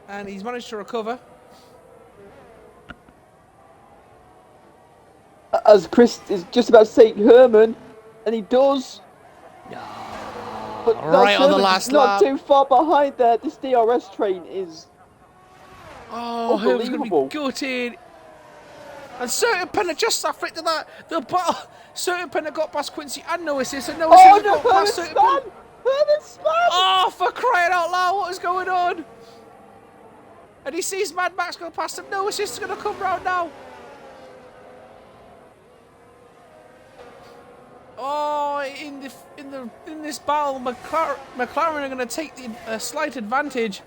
[SPEAKER 2] And he's managed to recover.
[SPEAKER 1] As Chris is just about to say Herman, and he does. But
[SPEAKER 2] Right on the last
[SPEAKER 1] not
[SPEAKER 2] lap.
[SPEAKER 1] too far behind there. This DRS train is
[SPEAKER 2] Herman's going to
[SPEAKER 1] unbelievable.
[SPEAKER 2] be gutted. And Certain Penna just after that. The battle. Certain Penna got past Quincy and no assist. And no assist got past Certain Penna.
[SPEAKER 1] Herman span!
[SPEAKER 2] Oh, for crying out loud, what is going on? And he sees Mad Max go past him. No assist is going to come round now. Oh, in this battle, McLaren are going to take the slight advantage.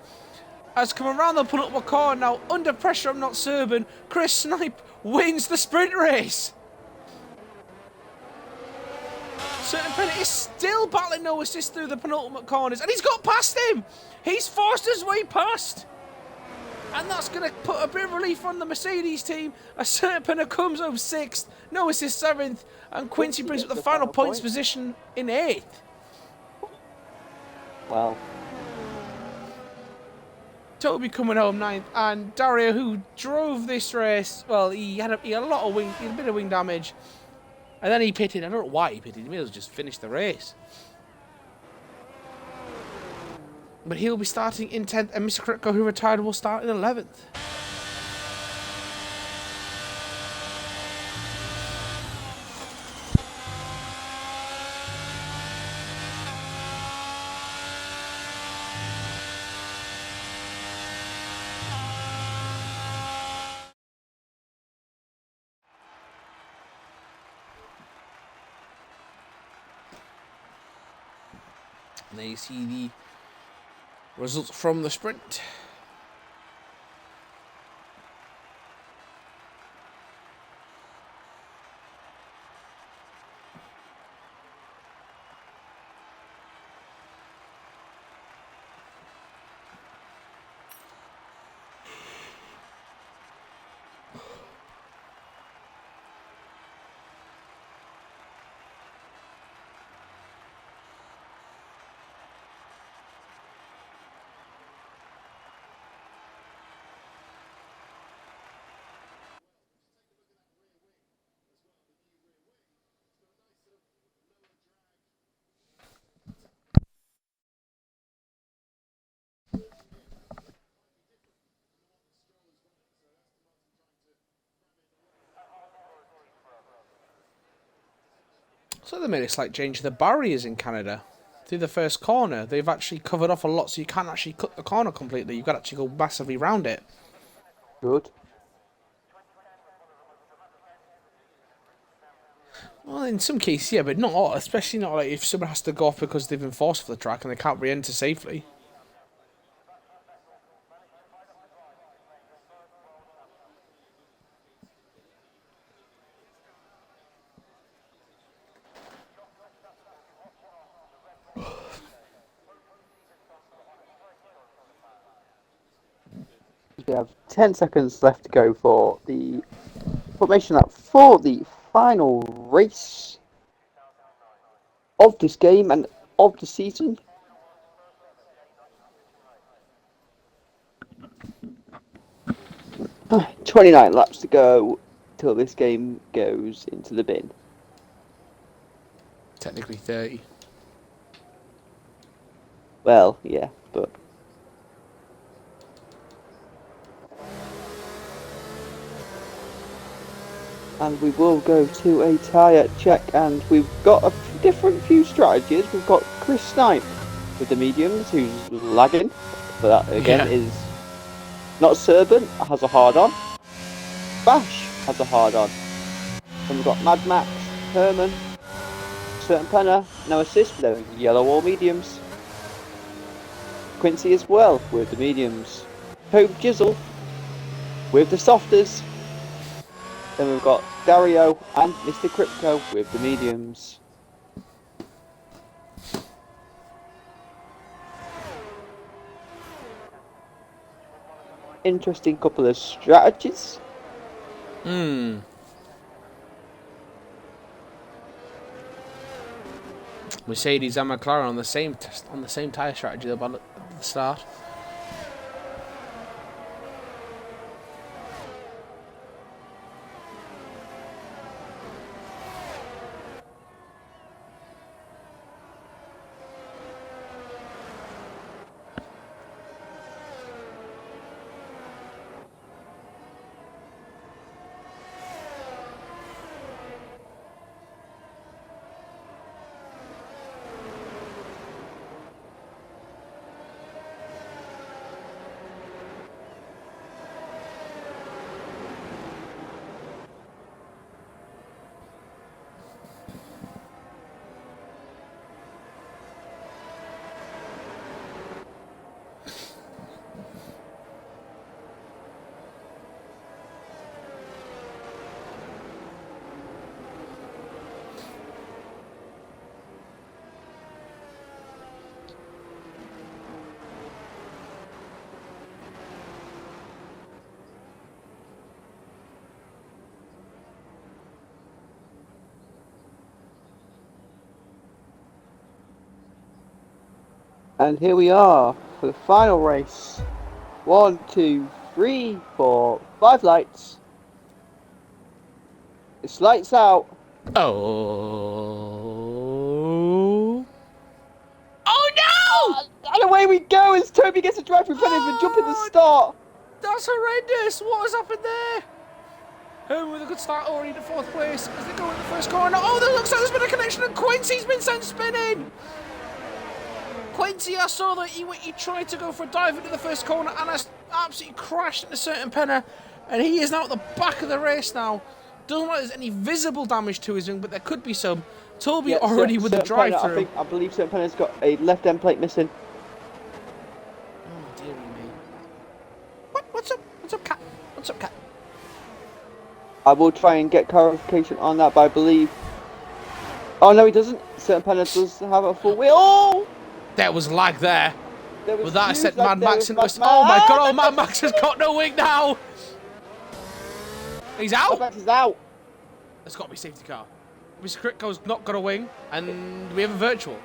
[SPEAKER 2] As come around, they'll put up a car now. Under pressure, I'm not Serban. Chris Snipe wins the sprint race. Certain Penny is still battling no assist through the penultimate corners, and he's got past him. He's forced his way past. And that's going to put a bit of relief on the Mercedes team. A Certain Penny comes home 6th, no assist 7th, and Quincy brings up the final points position in 8th.
[SPEAKER 1] Wow.
[SPEAKER 2] Toby coming home 9th, and Dario, who drove this race, well, he had a lot of wing, he had a bit of wing damage, and then he pitted. I don't know why he pitted. He may as well just finish the race. But he'll be starting in 10th, and Mr. Kritko, who retired, will start in 11th. And there you see the results from the sprint. So they made a slight change to the barriers in Canada. Through the first corner, they've actually covered off a lot, so you can't actually cut the corner completely. You've got to actually go massively round it.
[SPEAKER 1] Good.
[SPEAKER 2] Well, in some cases, yeah, but not all. Especially not like if someone has to go off because they've been forced off the track and they can't re-enter safely.
[SPEAKER 1] We have 10 seconds left to go for the formation lap for the final race of this game and of the season. 29 laps to go till this game goes into the bin.
[SPEAKER 2] Technically 30.
[SPEAKER 1] Well, yeah, but... And we will go to a tyre check, and we've got a different few strategies. We've got Chris Snipe with the mediums, who's lagging, but that again is not Serpent, has a hard on. Bash has a hard on. Then we've got Mad Max, Herman, Certain Penner, no assist, but they're yellow or mediums. Quincy as well with the mediums. Hope Jizzle with the softers. Then we've got Dario and Mr. Crypto with the mediums. Interesting couple of strategies.
[SPEAKER 2] Mercedes and McLaren on the same tyre strategy at the start.
[SPEAKER 1] And here we are for the final race. 1, 2, 3, 4, 5 lights. It's lights out.
[SPEAKER 2] Oh no!
[SPEAKER 1] And away we go as Toby gets a drive through penalty for jumping the start.
[SPEAKER 2] That's horrendous. What has happened there? Home with a good start already to 4th place as they go in the first corner. Oh, there looks like there's been a connection and Quincy's been sent spinning. Quincy, I saw that he tried to go for a dive into the first corner and has absolutely crashed into Certain Penner, and he is now at the back of the race now. Doesn't look like there's any visible damage to his wing, but there could be some. Toby already with the drive-through.
[SPEAKER 1] I believe Certain Penner's got a left end plate missing.
[SPEAKER 2] Oh dearie me. What's up? What's up, Cat? What's up, Cat?
[SPEAKER 1] I will try and get clarification on that, but I believe... Oh no, he doesn't. Certain Penner does have a full wheel. Oh!
[SPEAKER 2] There was lag there. With that, I sent
[SPEAKER 1] lag
[SPEAKER 2] Mad Max into a... Oh my god, Mad Max has got no wing now! He's out!
[SPEAKER 1] Mad Max is out.
[SPEAKER 2] There's got to be a safety car. Mr. Critco's not got a wing, and we have a virtual.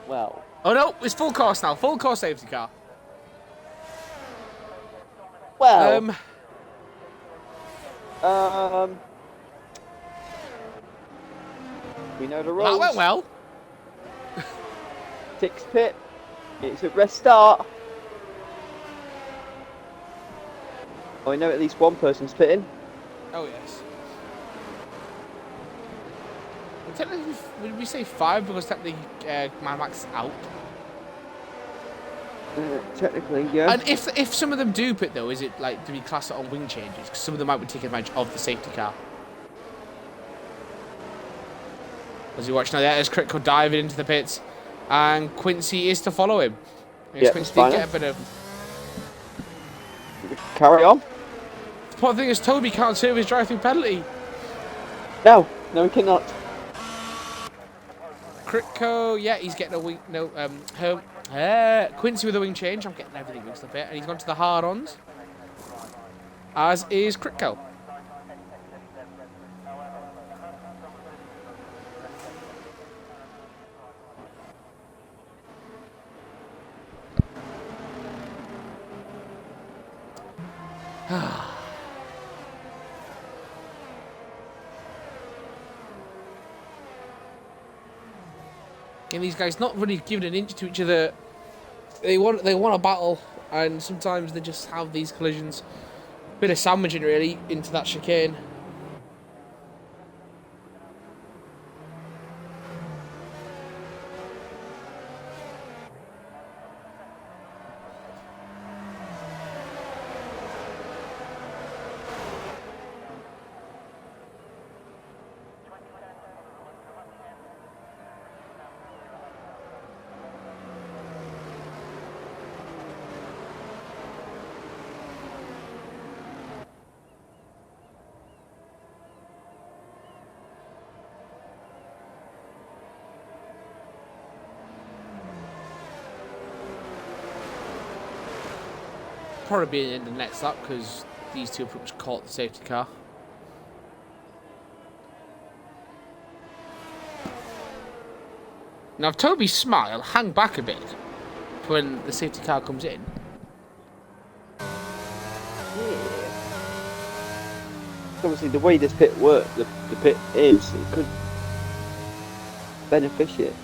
[SPEAKER 1] Well...
[SPEAKER 2] Oh no, it's full course now. Full course safety car.
[SPEAKER 1] Well... We know the rules.
[SPEAKER 2] That went well.
[SPEAKER 1] 6 pit. It's a rest start. Oh, I know at least one person's pitting.
[SPEAKER 2] Oh yes. Well, technically, would we say 5 because technically Mad Max is out?
[SPEAKER 1] Technically, yeah.
[SPEAKER 2] And if some of them do pit though, is it like do we class it on wing changes? Because some of them might be taking advantage of the safety car. As you watch now, there's Critco diving into the pits, and Quincy is to follow him.
[SPEAKER 1] Yeah,
[SPEAKER 2] Quincy did get a bit of...
[SPEAKER 1] Carry on.
[SPEAKER 2] The important thing is Toby can't serve his drive-through penalty.
[SPEAKER 1] No, he cannot.
[SPEAKER 2] Critco, yeah, he's getting a wing... No, Quincy with a wing change. I'm getting everything mixed up here. And he's gone to the hard-ons. As is Critco. And these guys not really giving an inch to each other. They want a battle, and sometimes they just have these collisions. Bit of sandwiching really into that chicane. Probably be in the next lap because these two pretty much caught the safety car. Now, if Toby Smile hang back a bit when the safety car comes in.
[SPEAKER 1] Yeah. Obviously, the way this pit works, the pit is, it could benefit him.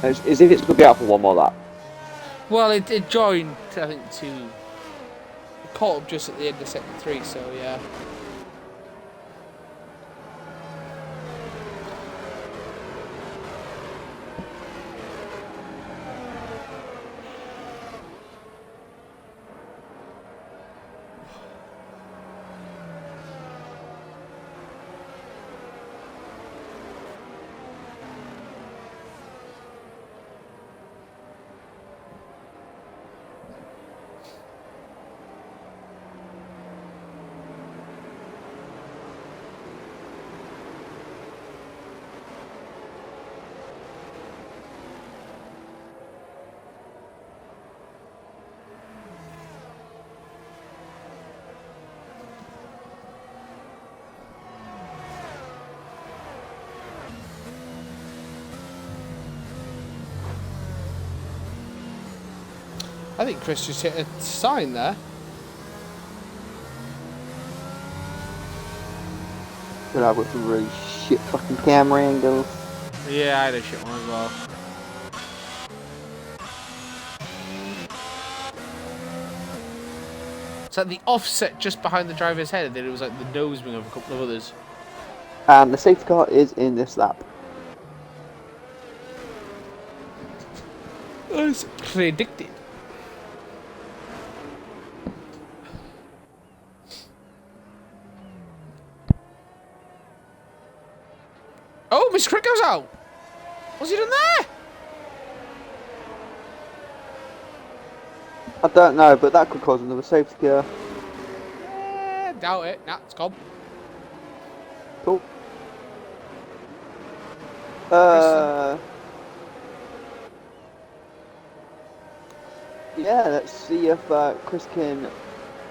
[SPEAKER 1] As if it's going to be out for one more lap.
[SPEAKER 2] Well, it joined, I think, to caught up just at the end of sector 3, so yeah. I think Chris just hit a sign there.
[SPEAKER 1] But I've got some really shit fucking camera angles.
[SPEAKER 2] Yeah, I had a shit one as well. It's like the offset just behind the driver's head, and then it was like the nose wing of a couple of others.
[SPEAKER 1] And the safety car is in this lap.
[SPEAKER 2] As predicted. Oh, Mr. Crick goes out. What's he done there?
[SPEAKER 1] I don't know, but that could cause another safety car.
[SPEAKER 2] Doubt it. Nah, it's gone.
[SPEAKER 1] Cool. Yeah, let's see if Chris can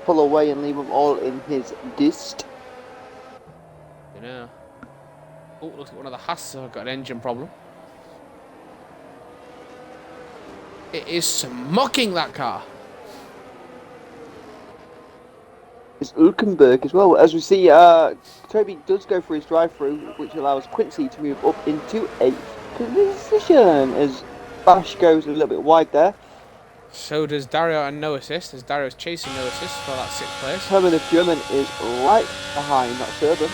[SPEAKER 1] pull away and leave them all in his dist.
[SPEAKER 2] You know. Oh, looks like one of the Haas have got an engine problem. It is smocking that car.
[SPEAKER 1] It's Ulkenberg as well. As we see, Toby does go for his drive-through, which allows Quincy to move up into 8th position as Bash goes a little bit wide there.
[SPEAKER 2] So does Dario and no assist, as Dario's chasing no assist for that 6th place.
[SPEAKER 1] Herman the German is right behind that Serban.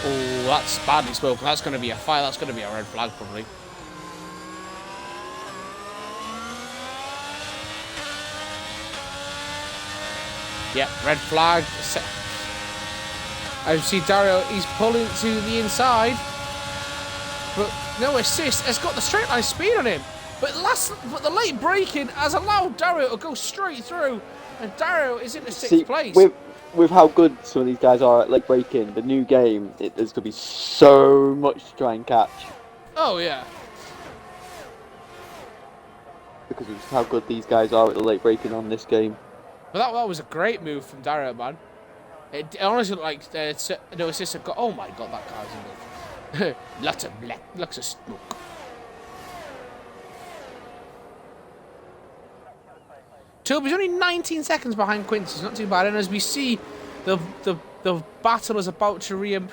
[SPEAKER 2] Oh, that's badly spoken. That's going to be a fire. That's going to be a red flag, probably. Yep, red flag. I see Dario, he's pulling to the inside. But no assist. Has got the straight line speed on him. But the late braking has allowed Dario to go straight through. And Dario is in the 6th place.
[SPEAKER 1] With how good some of these guys are at late braking, the new game, there's going to be so much to try and catch.
[SPEAKER 2] Oh, yeah.
[SPEAKER 1] Because of how good these guys are at the late braking on this game.
[SPEAKER 2] But that was a great move from Dario, man. It honestly looked like no assist had got. Oh my god, that car's in there. Lots of black, lots of smoke. Toby's only 19 seconds behind Quincy. It's not too bad. And as we see, the battle is about to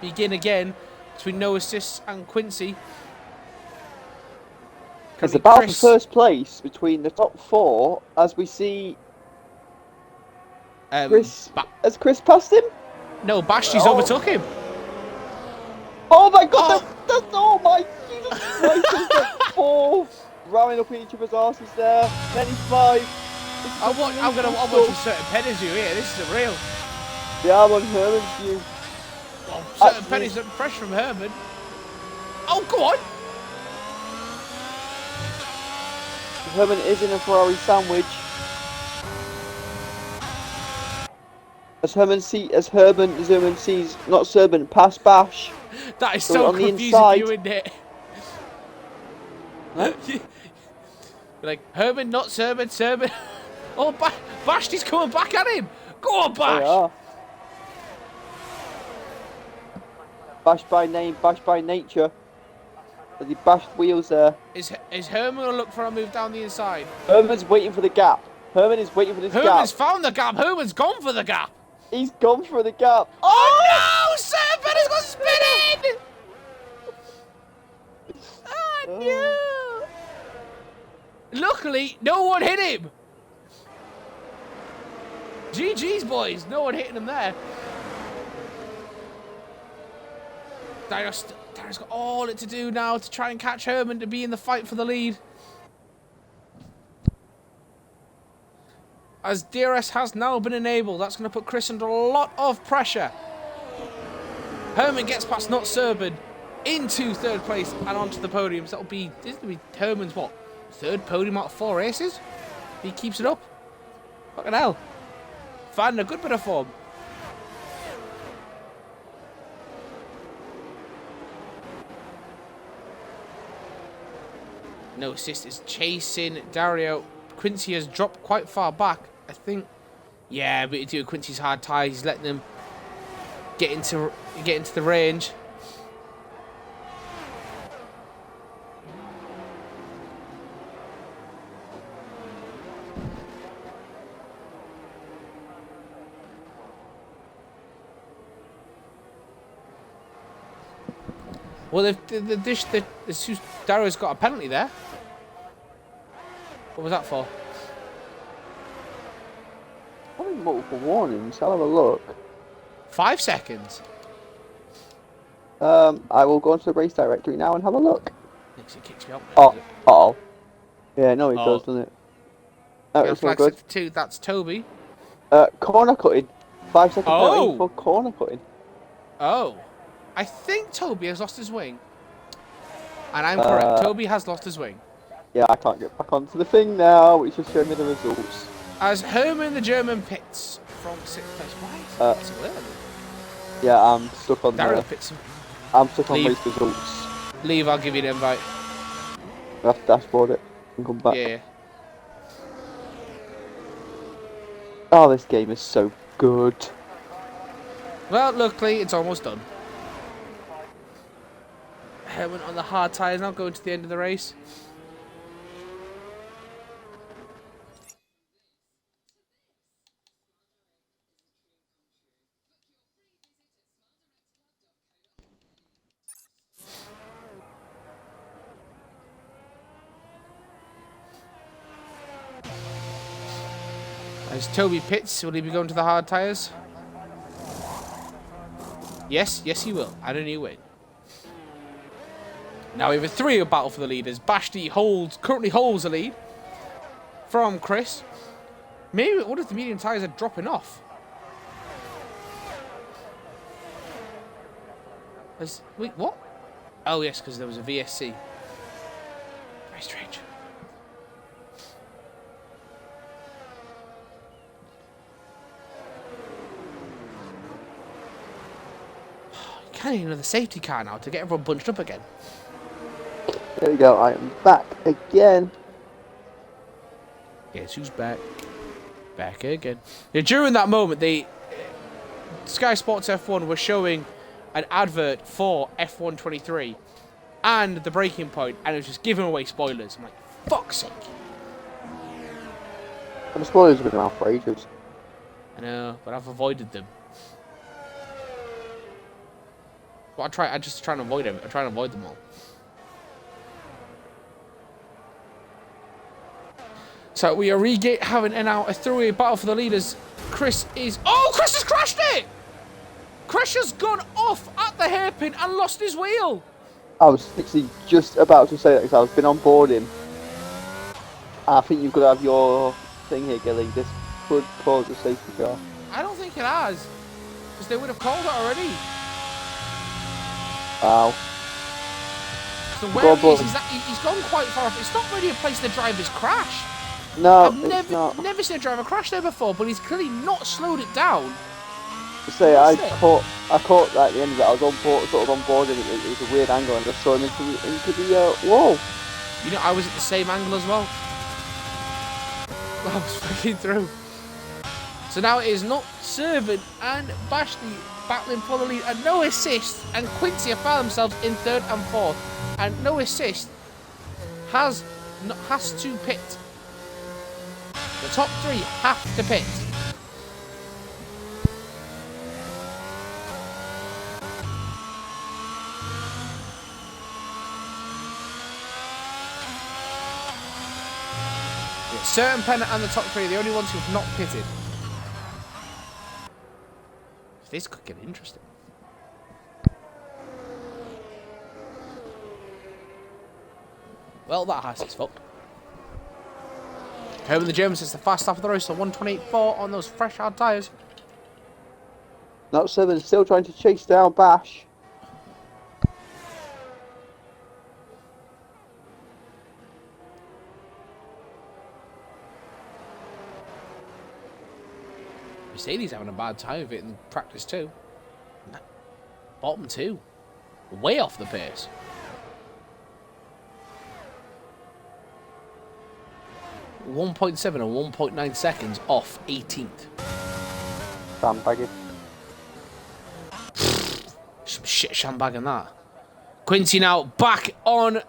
[SPEAKER 2] begin again between No Assists and Quincy.
[SPEAKER 1] It's a battle for first place between the top 4 as we see Chris. Has Chris passed him?
[SPEAKER 2] No, Bashti's overtook him.
[SPEAKER 1] Oh my god, that's oh my Jesus Christ, there's like 4 rowing up each other's arses there. Then he's 5.
[SPEAKER 2] I'm watching certain pennies view here. This is real.
[SPEAKER 1] Yeah, I'm on Herman's view.
[SPEAKER 2] Well, certain pennies under pressure from Herman. Oh, go on.
[SPEAKER 1] Herman is in a Ferrari sandwich. As Herman sees not Serban pass Bash.
[SPEAKER 2] That is so
[SPEAKER 1] on
[SPEAKER 2] confusing
[SPEAKER 1] the inside.
[SPEAKER 2] for you, isn't it? Huh? Like, Herman, not Serban. Oh, Bashti's coming back at him. Go on, Bash.
[SPEAKER 1] Yeah. Bash by name, Bash by nature. As he bashed wheels there.
[SPEAKER 2] Is Herman going to look for a move down the inside?
[SPEAKER 1] Herman's waiting for the gap. Herman is waiting for this gap.
[SPEAKER 2] Herman's found the gap. Herman's gone for the gap.
[SPEAKER 1] He's gone for the gap.
[SPEAKER 2] Oh, no! Serban has got spinning! Oh, no! Luckily, no one hit him. GG's, boys. No one hitting him there. Darius got all it to do now to try and catch Herman to be in the fight for the lead. As DRS has now been enabled, that's going to put Chris under a lot of pressure. Herman gets past Not Serban into 3rd place and onto the podium. So this will be Herman's, what, 3rd podium out of 4 races? He keeps it up. Fucking hell. Finding a good bit of form. No Assist is chasing Dario. Quincy has dropped quite far back, I think. Yeah, but due to Quincy's hard tyres, he's letting them get into the range. Well, Darrow's got a penalty there. What was that for?
[SPEAKER 1] Probably multiple warnings. I'll have a look.
[SPEAKER 2] 5 seconds.
[SPEAKER 1] I will go into the race directory now and have a look.
[SPEAKER 2] It kicks me out.
[SPEAKER 1] Oh. Yeah, no, it does, doesn't it?
[SPEAKER 2] It's all good. 2, that's Toby.
[SPEAKER 1] Corner cutting. 5 second penalty for corner cutting.
[SPEAKER 2] Oh. I think Toby has lost his wing. And I'm correct. Toby has lost his wing.
[SPEAKER 1] Yeah, I can't get back onto the thing now, which is showing me the results.
[SPEAKER 2] As Herman, the German, pits from 6th place. Why is it early?
[SPEAKER 1] Yeah, I'm stuck on
[SPEAKER 2] Daryl pits him.
[SPEAKER 1] I'm stuck on race results.
[SPEAKER 2] Leave, I'll give you an invite.
[SPEAKER 1] I have to dashboard it and come back.
[SPEAKER 2] Yeah.
[SPEAKER 1] Oh, this game is so good.
[SPEAKER 2] Well, luckily, it's almost done. Herman on the hard tyres now, going to the end of the race. As Toby pits, will he be going to the hard tyres? Yes, he will. And a new win. Now we have a 3 battle for the leaders. Bashti currently holds the lead from Chris. Maybe what if the medium tyres are dropping off? Wait, what? Oh yes, because there was a VSC. Very strange. Can't need another safety car now to get everyone bunched up again.
[SPEAKER 1] There we go, I am back again.
[SPEAKER 2] Guess who's back? Back again. Now, during that moment, Sky Sports F1 was showing an advert for F1 23 and the breaking point, and it was just giving away spoilers. I'm like, fuck's sake.
[SPEAKER 1] The spoilers have been around for ages.
[SPEAKER 2] I know, but I've avoided them. Well, I just try and avoid them. I try and avoid them all. So we are having now a three-way battle for the leaders. Chris has crashed it! Chris has gone off at the hairpin and lost his wheel.
[SPEAKER 1] I was literally just about to say that because I've been on boarding. I think you could have your thing here, Gilly. This could cause a safety car.
[SPEAKER 2] I don't think it has. Because they would have called it already.
[SPEAKER 1] Wow.
[SPEAKER 2] So where he is, he's gone quite far off. It's not really a place the drivers crash.
[SPEAKER 1] No,
[SPEAKER 2] I've never seen a driver crash there before, but he's clearly not slowed it down.
[SPEAKER 1] I caught that at the end of it. I was on board, and it was a weird angle, and I just saw him into the wall.
[SPEAKER 2] You know, I was at the same angle as well. I was fucking through. So now it is not Servant and Bashley battling for the lead, and no assist, and Quincy have found themselves in third and fourth, and no assist has to pit. The top three have to pit. Yeah, Certain Pennant and the top three are the only ones who have not pitted. This could get interesting. Well, that has its fucked. Home of the Germans is the fast lap of the race, so 1:28.4 on those fresh hard tyres.
[SPEAKER 1] Not Seven, still trying to chase down Bash.
[SPEAKER 2] Mercedes having a bad time of it in practice too. Bottom two. Way off the pace. .7 and 1.9 seconds off 18th.
[SPEAKER 1] Sandbagging.
[SPEAKER 2] Some shit sandbagging that. Quincy now back on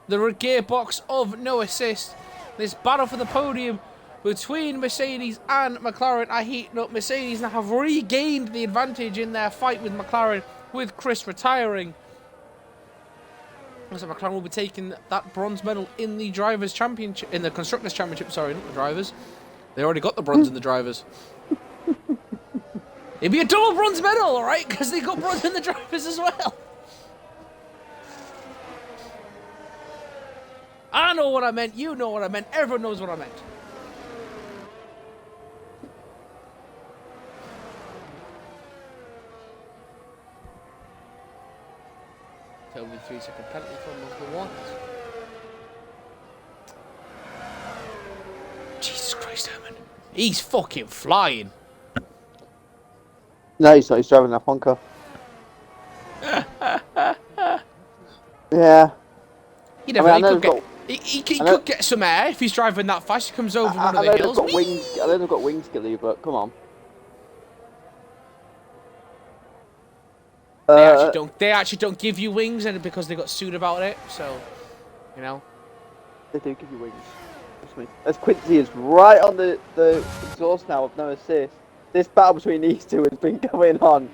[SPEAKER 2] the gearbox of no assist. This battle for the podium between Mercedes and McLaren are heating up. Mercedes now have regained the advantage in their fight with McLaren, with Chris retiring. So McLaren will be taking that bronze medal in the drivers' championship, in the constructors' championship. Sorry, not the drivers. They already got the bronze in the drivers. It'd be a double bronze medal, all right, because they got bronze in the drivers as well. I know what I meant. You know what I meant. Everyone knows what I meant. Over 3-second penalty from the ones. Jesus Christ, Herman. He's fucking flying.
[SPEAKER 1] No, he's not. He's driving that Honka. Yeah.
[SPEAKER 2] You never know. He could get some air if he's driving that fast. He comes over one of the hills.
[SPEAKER 1] I know they've got wings, Gilly, but come on.
[SPEAKER 2] They actually don't give you wings, and because they got sued about it. So, you know.
[SPEAKER 1] They do give you wings. Trust me. As Quincy is right on the exhaust now with no assist. This battle between these two has been going on.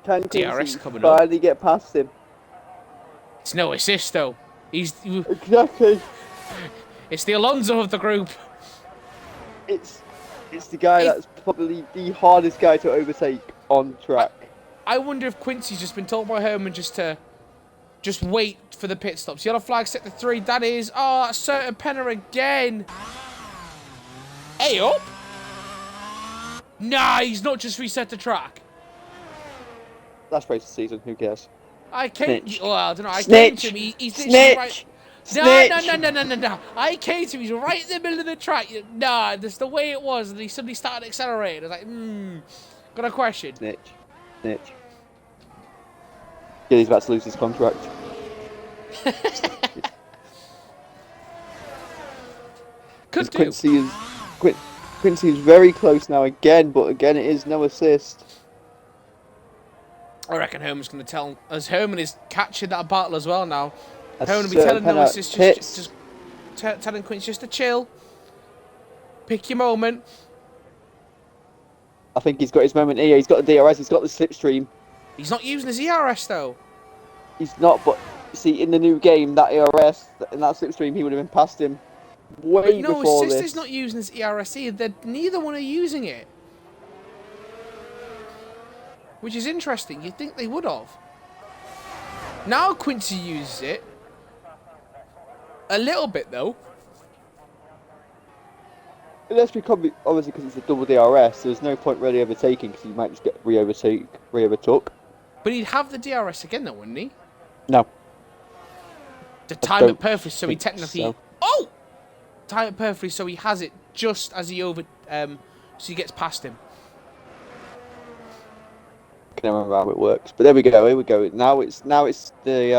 [SPEAKER 1] Can Quincy finally get past him?
[SPEAKER 2] It's no assist though.
[SPEAKER 1] Exactly.
[SPEAKER 2] It's the Alonso of the group.
[SPEAKER 1] It's the guy that's probably the hardest guy to overtake on track.
[SPEAKER 2] I wonder if Quincy's just been told by Herman just to wait for the pit stops. Yellow flag set to 3. That is, that's Certain Penner again. Hey up. Nah, he's not just reset the track.
[SPEAKER 1] That's race season. Who cares?
[SPEAKER 2] I came. Well, I don't know. I
[SPEAKER 1] came
[SPEAKER 2] to him. He's
[SPEAKER 1] Snitch.
[SPEAKER 2] Right.
[SPEAKER 1] Snitch.
[SPEAKER 2] No. I came to him. He's right in the middle of the track. Nah, that's the way it was. And he suddenly started accelerating. I was like, got a question.
[SPEAKER 1] Snitch. Yeah, he's about to lose his contract. Quincy is very close now again, but again it is no assist.
[SPEAKER 2] I reckon Herman's going to tell, as Herman is catching that battle as well now.
[SPEAKER 1] Herman
[SPEAKER 2] will be telling no assist just telling Quincy just to chill. Pick your moment.
[SPEAKER 1] I think he's got his moment here. He's got the DRS. He's got the slipstream.
[SPEAKER 2] He's not using his ERS though.
[SPEAKER 1] He's not, but see, in the new game, that ERS and that slipstream, he would have been past him way
[SPEAKER 2] But no,
[SPEAKER 1] before
[SPEAKER 2] his sister's
[SPEAKER 1] this.
[SPEAKER 2] not using his ERS either. Neither one are using it. Which is interesting. You'd think they would have. Now Quincy uses it. A little bit though.
[SPEAKER 1] Let's be obviously because it's a double DRS. There's no point really overtaking because you might just get re-overtook.
[SPEAKER 2] But he'd have the DRS again though, wouldn't he?
[SPEAKER 1] No.
[SPEAKER 2] To time it perfectly, so he technically.
[SPEAKER 1] So.
[SPEAKER 2] Oh! Time it perfectly, so he has it just as he so he gets past him.
[SPEAKER 1] I can't remember how it works, but there we go. Here we go. Now it's the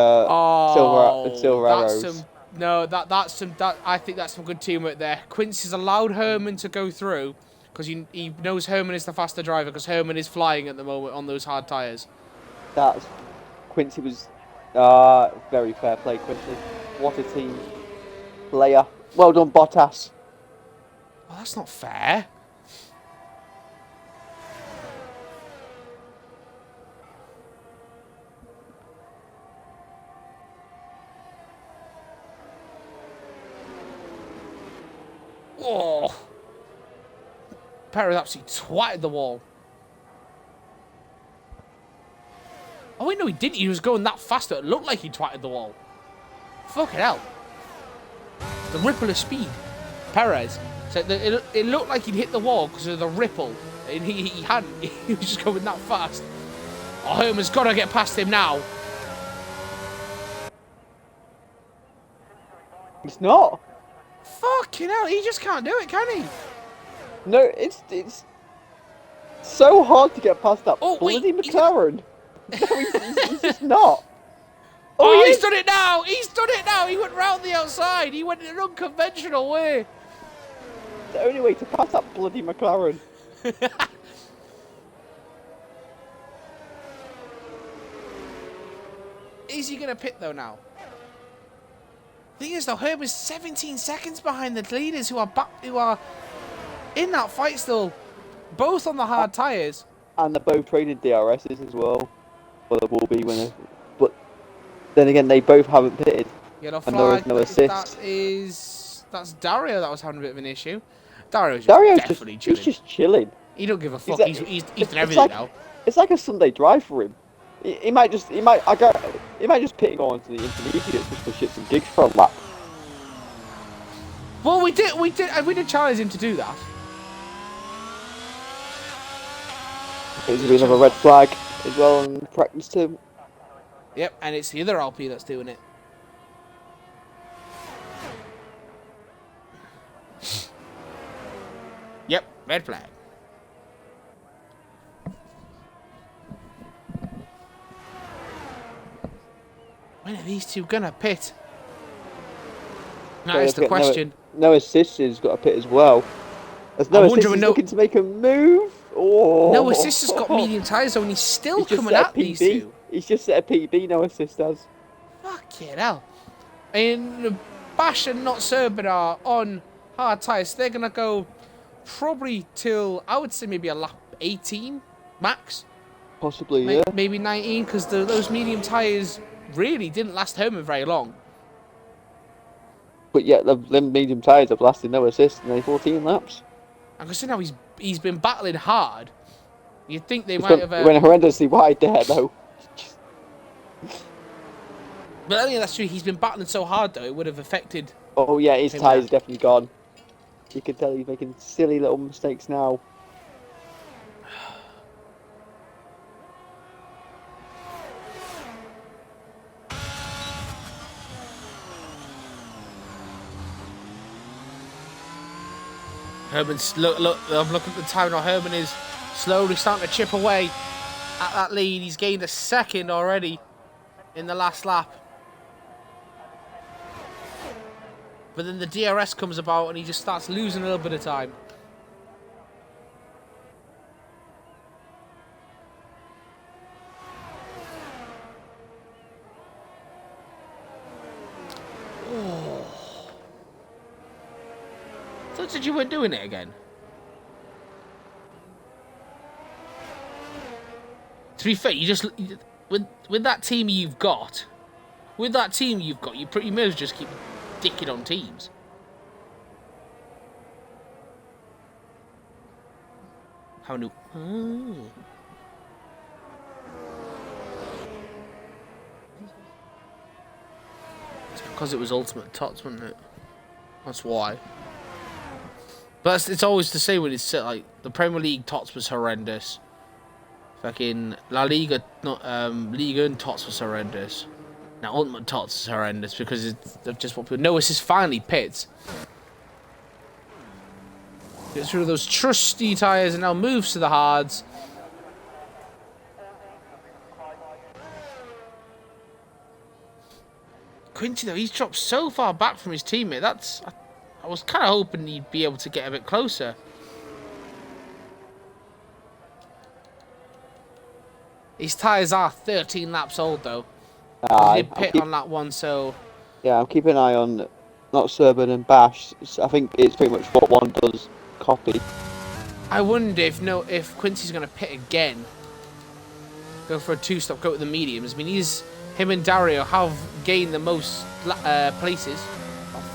[SPEAKER 1] silver arrows.
[SPEAKER 2] I think that's some good teamwork there. Quincy's allowed Herman to go through because he knows Herman is the faster driver because Herman is flying at the moment on those hard tyres.
[SPEAKER 1] That's Quincy was very fair play, Quincy. What a team player. Well done, Bottas.
[SPEAKER 2] Well, that's not fair. Oh! Perez absolutely twatted the wall. Oh wait, no, he didn't. He was going that fast that it looked like he twatted the wall. Fucking hell. The ripple of speed. Perez. So it looked like he'd hit the wall because of the ripple. And he hadn't. He was just going that fast. Oh, Herman's got to get past him now.
[SPEAKER 1] He's not.
[SPEAKER 2] Fucking hell, he just can't do it, can he?
[SPEAKER 1] No, it's so hard to get past that bloody McLaren. No, he's just not.
[SPEAKER 2] Oh, he's done it now! He's done it now! He went round the outside. He went in an unconventional way.
[SPEAKER 1] The only way to pass that bloody McLaren.
[SPEAKER 2] Is he going to pit, though, now? Thing is, though, Herman's 17 seconds behind the leaders who are in that fight still. Both on the hard tyres. And
[SPEAKER 1] they're both trading DRSs as well. Well, they will be when they... But then again, they both haven't pitted.
[SPEAKER 2] Yellow
[SPEAKER 1] flag. And there is no assist.
[SPEAKER 2] That's Dario that was having a bit of an issue. Dario's definitely chilling.
[SPEAKER 1] He's just chilling.
[SPEAKER 2] He don't give a fuck. He's done everything now.
[SPEAKER 1] It's like a Sunday drive for him. He might just pit and go on to the intermediate just for shits and gigs for a lap.
[SPEAKER 2] Well, we did challenge him to do that.
[SPEAKER 1] There's going to be another red flag as well in practice too.
[SPEAKER 2] Yep, and it's the other LP that's doing it. Yep, red flag. When are these two gonna pit? That is the question.
[SPEAKER 1] No assist has got a pit as well. As no assist is looking to make a move. Oh.
[SPEAKER 2] No assist has got medium tyres though, and he's still coming at these two.
[SPEAKER 1] He's just set a PB, no assist has.
[SPEAKER 2] Fucking hell. And Bash and Not Serban are on hard tyres. They're gonna go probably till, I would say maybe a lap 18 max.
[SPEAKER 1] Possibly, yeah.
[SPEAKER 2] Maybe 19, because those medium tyres really didn't last Herman very long.
[SPEAKER 1] But yet, the medium tyres have lasted no assist in only 14 laps.
[SPEAKER 2] And considering how he's been battling hard, you'd think they might have...
[SPEAKER 1] went horrendously wide there, though.
[SPEAKER 2] But I think that's true. He's been battling so hard, though, it would have affected...
[SPEAKER 1] Oh, yeah, his tyres are definitely gone. You can tell he's making silly little mistakes now.
[SPEAKER 2] Herman's look. I'm looking at the time now. Herman is slowly starting to chip away at that lead. He's gained a second already in the last lap. But then the DRS comes about and he just starts losing a little bit of time. I thought you weren't doing it again. To be fair, you just with that team you've got, you pretty much just keep dicking on teams. How new? Oh. It's because it was Ultimate Tots, wasn't it? That's why. But it's always the same when it's like the Premier League Tots was horrendous. Fucking La Liga, Liga and Tots was horrendous. Now Ultimate Tots is horrendous because it's just what people. No, it's just finally pits. Gets rid of those trusty tyres and now moves to the hards. Quincy though, he's dropped so far back from his teammate. I was kind of hoping he'd be able to get a bit closer. His tyres are 13 laps old though. He did pit on that one, so...
[SPEAKER 1] Yeah, I'm keeping an eye on not Serban and Bash. I think it's pretty much what one does copy.
[SPEAKER 2] I wonder if Quincy's going to pit again. Go for a two-stop, go with the mediums. I mean, him and Dario have gained the most places,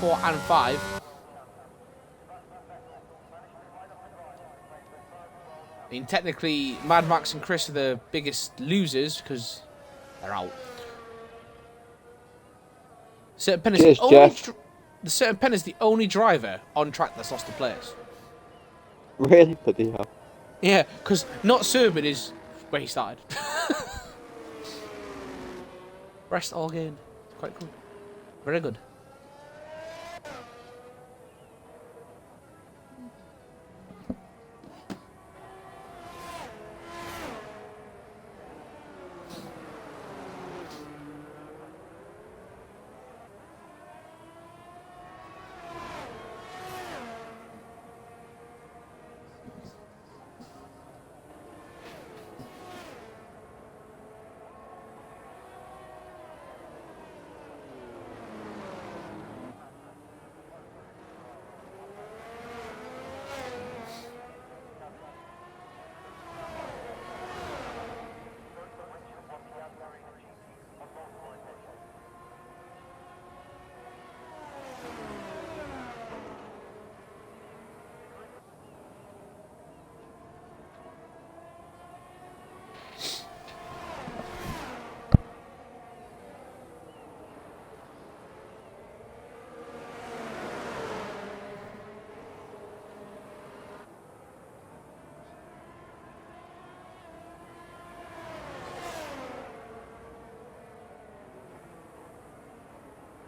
[SPEAKER 2] 4 and 5. I mean, technically, Mad Max and Chris are the biggest losers because they're out. Certain Pen is the only driver on track that's lost the players.
[SPEAKER 1] Really? Bloody hell.
[SPEAKER 2] Yeah, because not Serban is where he started. Rest all game. Quite good. Very good.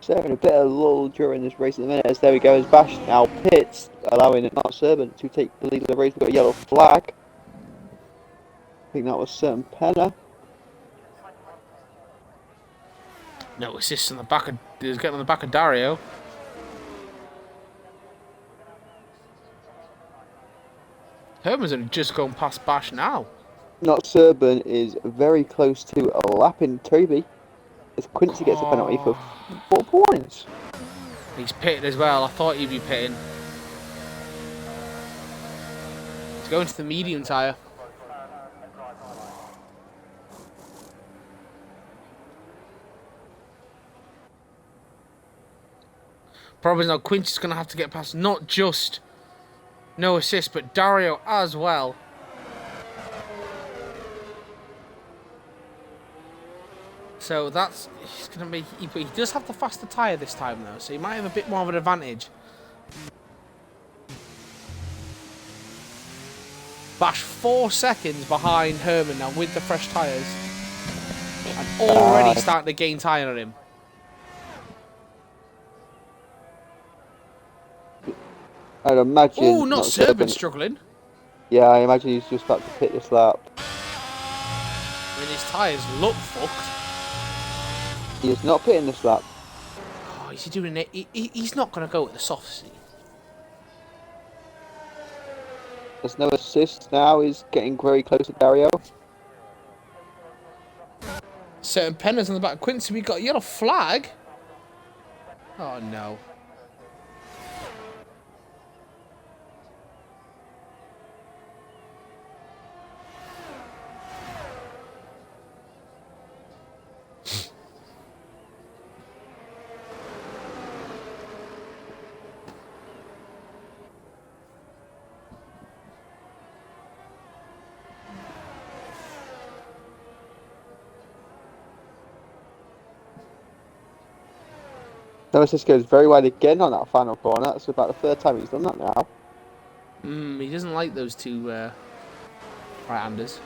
[SPEAKER 1] So having a bit of lull during this race at the minute. As there we go, as Bash now pits, allowing it not Serban to take the lead of the race. We've got a yellow flag. I think that was Certain Penna.
[SPEAKER 2] No assist on the back of. He was getting on the back of Dario. Herman's only just gone past Bash now.
[SPEAKER 1] Not Serban is very close to a lap in Toby. As Quincy gets a penalty for 4 points.
[SPEAKER 2] He's pitted as well. I thought he'd be pitting. He's going to the medium tyre. Problem is now Quincy's going to have to get past not just no assist, but Dario as well. So he's going to be. He does have the faster tyre this time though, so he might have a bit more of an advantage. Bash 4 seconds behind Herman now with the fresh tyres, and already starting to gain tyre on him.
[SPEAKER 1] I'd imagine.
[SPEAKER 2] Oh, not Serban struggling.
[SPEAKER 1] Yeah, I imagine he's just about to pit this lap.
[SPEAKER 2] I mean, his tyres look fucked.
[SPEAKER 1] He is not pitting this lap.
[SPEAKER 2] Oh, is he doing it? He's not going to go at the soft seat.
[SPEAKER 1] There's no assist now. He's getting very close to Dario.
[SPEAKER 2] Certain Penna's on the back of Quincy. We got a yellow flag. Oh no.
[SPEAKER 1] No assist goes very wide again on that final corner. That's about the third time he's done that now.
[SPEAKER 2] He doesn't like those two right-handers.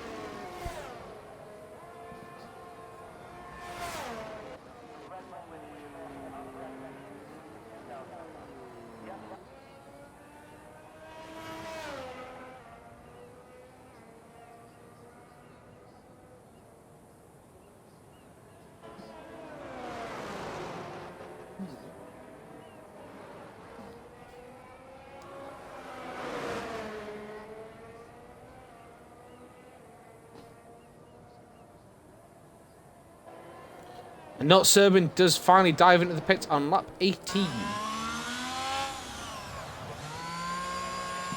[SPEAKER 2] And Not Serbian does finally dive into the pits on lap 18.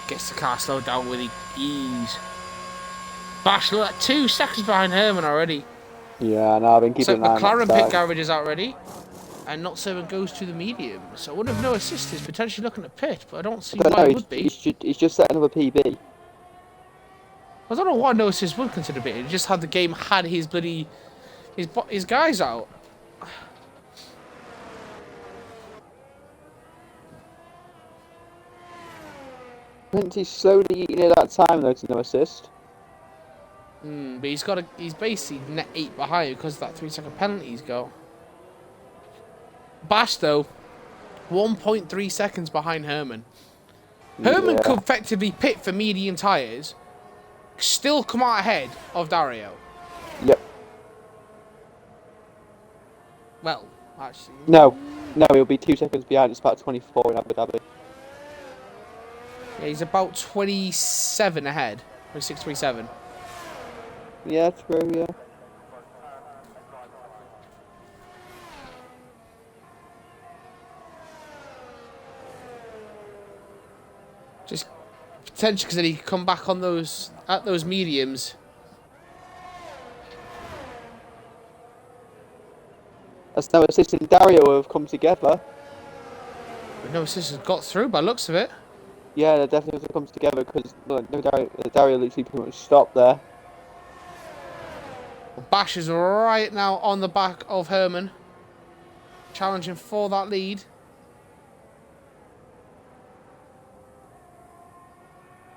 [SPEAKER 2] Gets the car slowed down with ease. Bashlow at 2 seconds behind Herman already.
[SPEAKER 1] Yeah, no, I've been
[SPEAKER 2] So
[SPEAKER 1] keeping an eye on that
[SPEAKER 2] McLaren pit
[SPEAKER 1] side.
[SPEAKER 2] garage is out ready. And Not Serbian goes to the medium. So I would have no assist is potentially looking at pit, but I don't see
[SPEAKER 1] But
[SPEAKER 2] why
[SPEAKER 1] no,
[SPEAKER 2] he would be.
[SPEAKER 1] he's just set another PB.
[SPEAKER 2] I don't know why no assist would consider pit. He just had the game had his bloody his guys out.
[SPEAKER 1] Quincy's slowly eating it that time though to no assist.
[SPEAKER 2] But he's basically net 8 behind because of that 3-second penalty he's got. Bash though, 1.3 seconds behind Herman. Herman could effectively pit for medium tyres, still come out ahead of Dario.
[SPEAKER 1] Yep.
[SPEAKER 2] Well, actually.
[SPEAKER 1] No, he'll be 2 seconds behind. It's about 24 in Abu Dhabi.
[SPEAKER 2] Yeah, he's about 27 ahead. 26, 27.
[SPEAKER 1] Yeah, true, yeah.
[SPEAKER 2] Just potentially because then he could come back on those at those mediums.
[SPEAKER 1] As no assist and Dario have come together.
[SPEAKER 2] But no assist has got through by the looks of it.
[SPEAKER 1] Yeah, they definitely have come together because no, Dario literally pretty much stopped there.
[SPEAKER 2] Bash is right now on the back of Herman, challenging for that lead.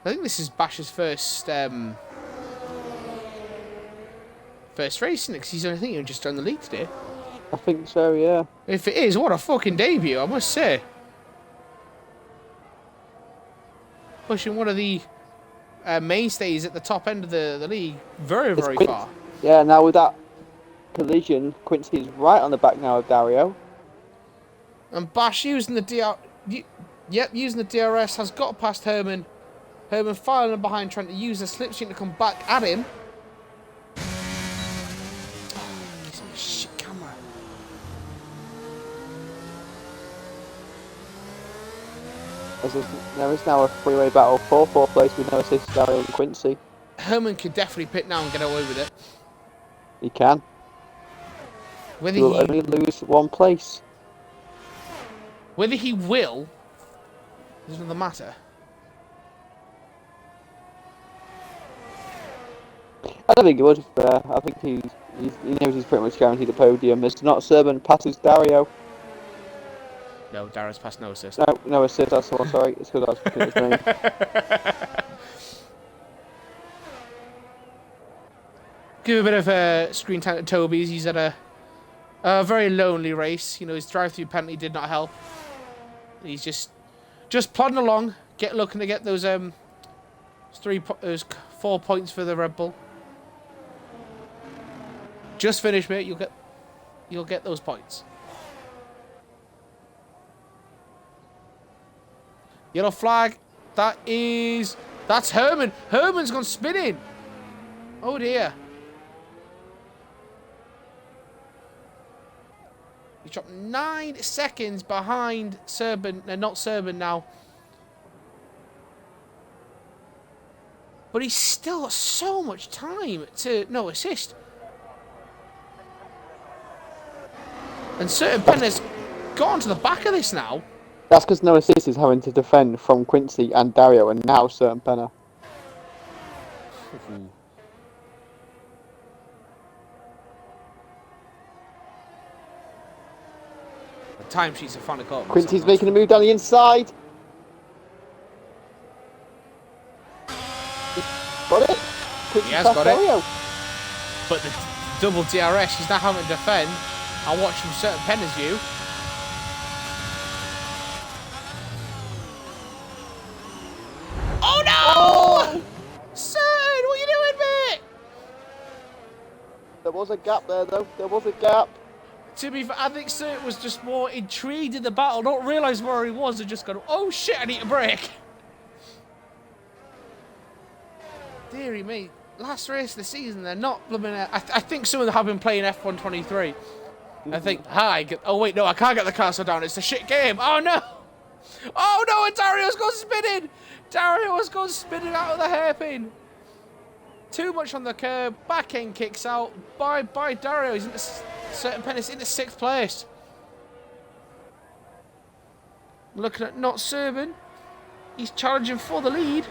[SPEAKER 2] I think this is Bash's first race, because he's only thinking just on the lead today.
[SPEAKER 1] I think so, yeah.
[SPEAKER 2] If it is, what a fucking debut, I must say. Pushing one of the mainstays at the top end of the league very, very far.
[SPEAKER 1] Yeah, now with that collision, Quincy's right on the back now of Dario.
[SPEAKER 2] And Bash using the using the DRS has got past Herman. Herman filing behind, trying to use the slipstream to come back at him. Gives me a shit camera.
[SPEAKER 1] There is now a three-way battle for fourth place with no assist, Dario and Quincy.
[SPEAKER 2] Herman could definitely pit now and get away with it.
[SPEAKER 1] He can.
[SPEAKER 2] Whether
[SPEAKER 1] He will only lose one place.
[SPEAKER 2] Whether he will is another matter.
[SPEAKER 1] I don't think he would. I think he knows he's pretty much guaranteed the podium. Mr. Not Serban passes Dario.
[SPEAKER 2] No, Darrow's passed no assist.
[SPEAKER 1] No assist, that's the one, sorry. It's because I was looking at his name.
[SPEAKER 2] Give a bit of screen time to Toby's. He's at a very lonely race. You know, his drive-through penalty did not help. He's just plodding along, looking to get those those 4 points for the Red Bull. Just finish, mate. You'll get those points. Yellow flag. That's Herman. Herman's gone spinning. Oh dear. He's dropped 9 seconds behind Serban, not Serban now. But he's still got so much time to no assist. And certain Penn has gone to the back of this now.
[SPEAKER 1] That's because no assist is having to defend from Quincy and Dario, and now certain Penner.
[SPEAKER 2] timesheets are finally caught.
[SPEAKER 1] Quincy's making a move down the inside. Got it.
[SPEAKER 2] He has got it. But the double DRS, he's now having to defend. I watch from certain Penner's view. Oh no!
[SPEAKER 1] Oh!
[SPEAKER 2] Son, what are you doing, mate?
[SPEAKER 1] There was a gap there, though. There was a gap.
[SPEAKER 2] To be fair, I think Cert was just more intrigued in the battle, not realised where he was, and just gone, oh shit, I need a break. Deary me. Last race of the season, they're not blooming out. I think some of them have been playing F123. I think, oh wait, no, I can't get the castle down. It's a shit game. Oh no! Oh no, and Dario's gone spinning! Dario has gone spinning out of the hairpin. Too much on the curb. Back end kicks out. By Dario. He's into certain pennies into 6th place. Looking at Not Serban. He's challenging for the lead.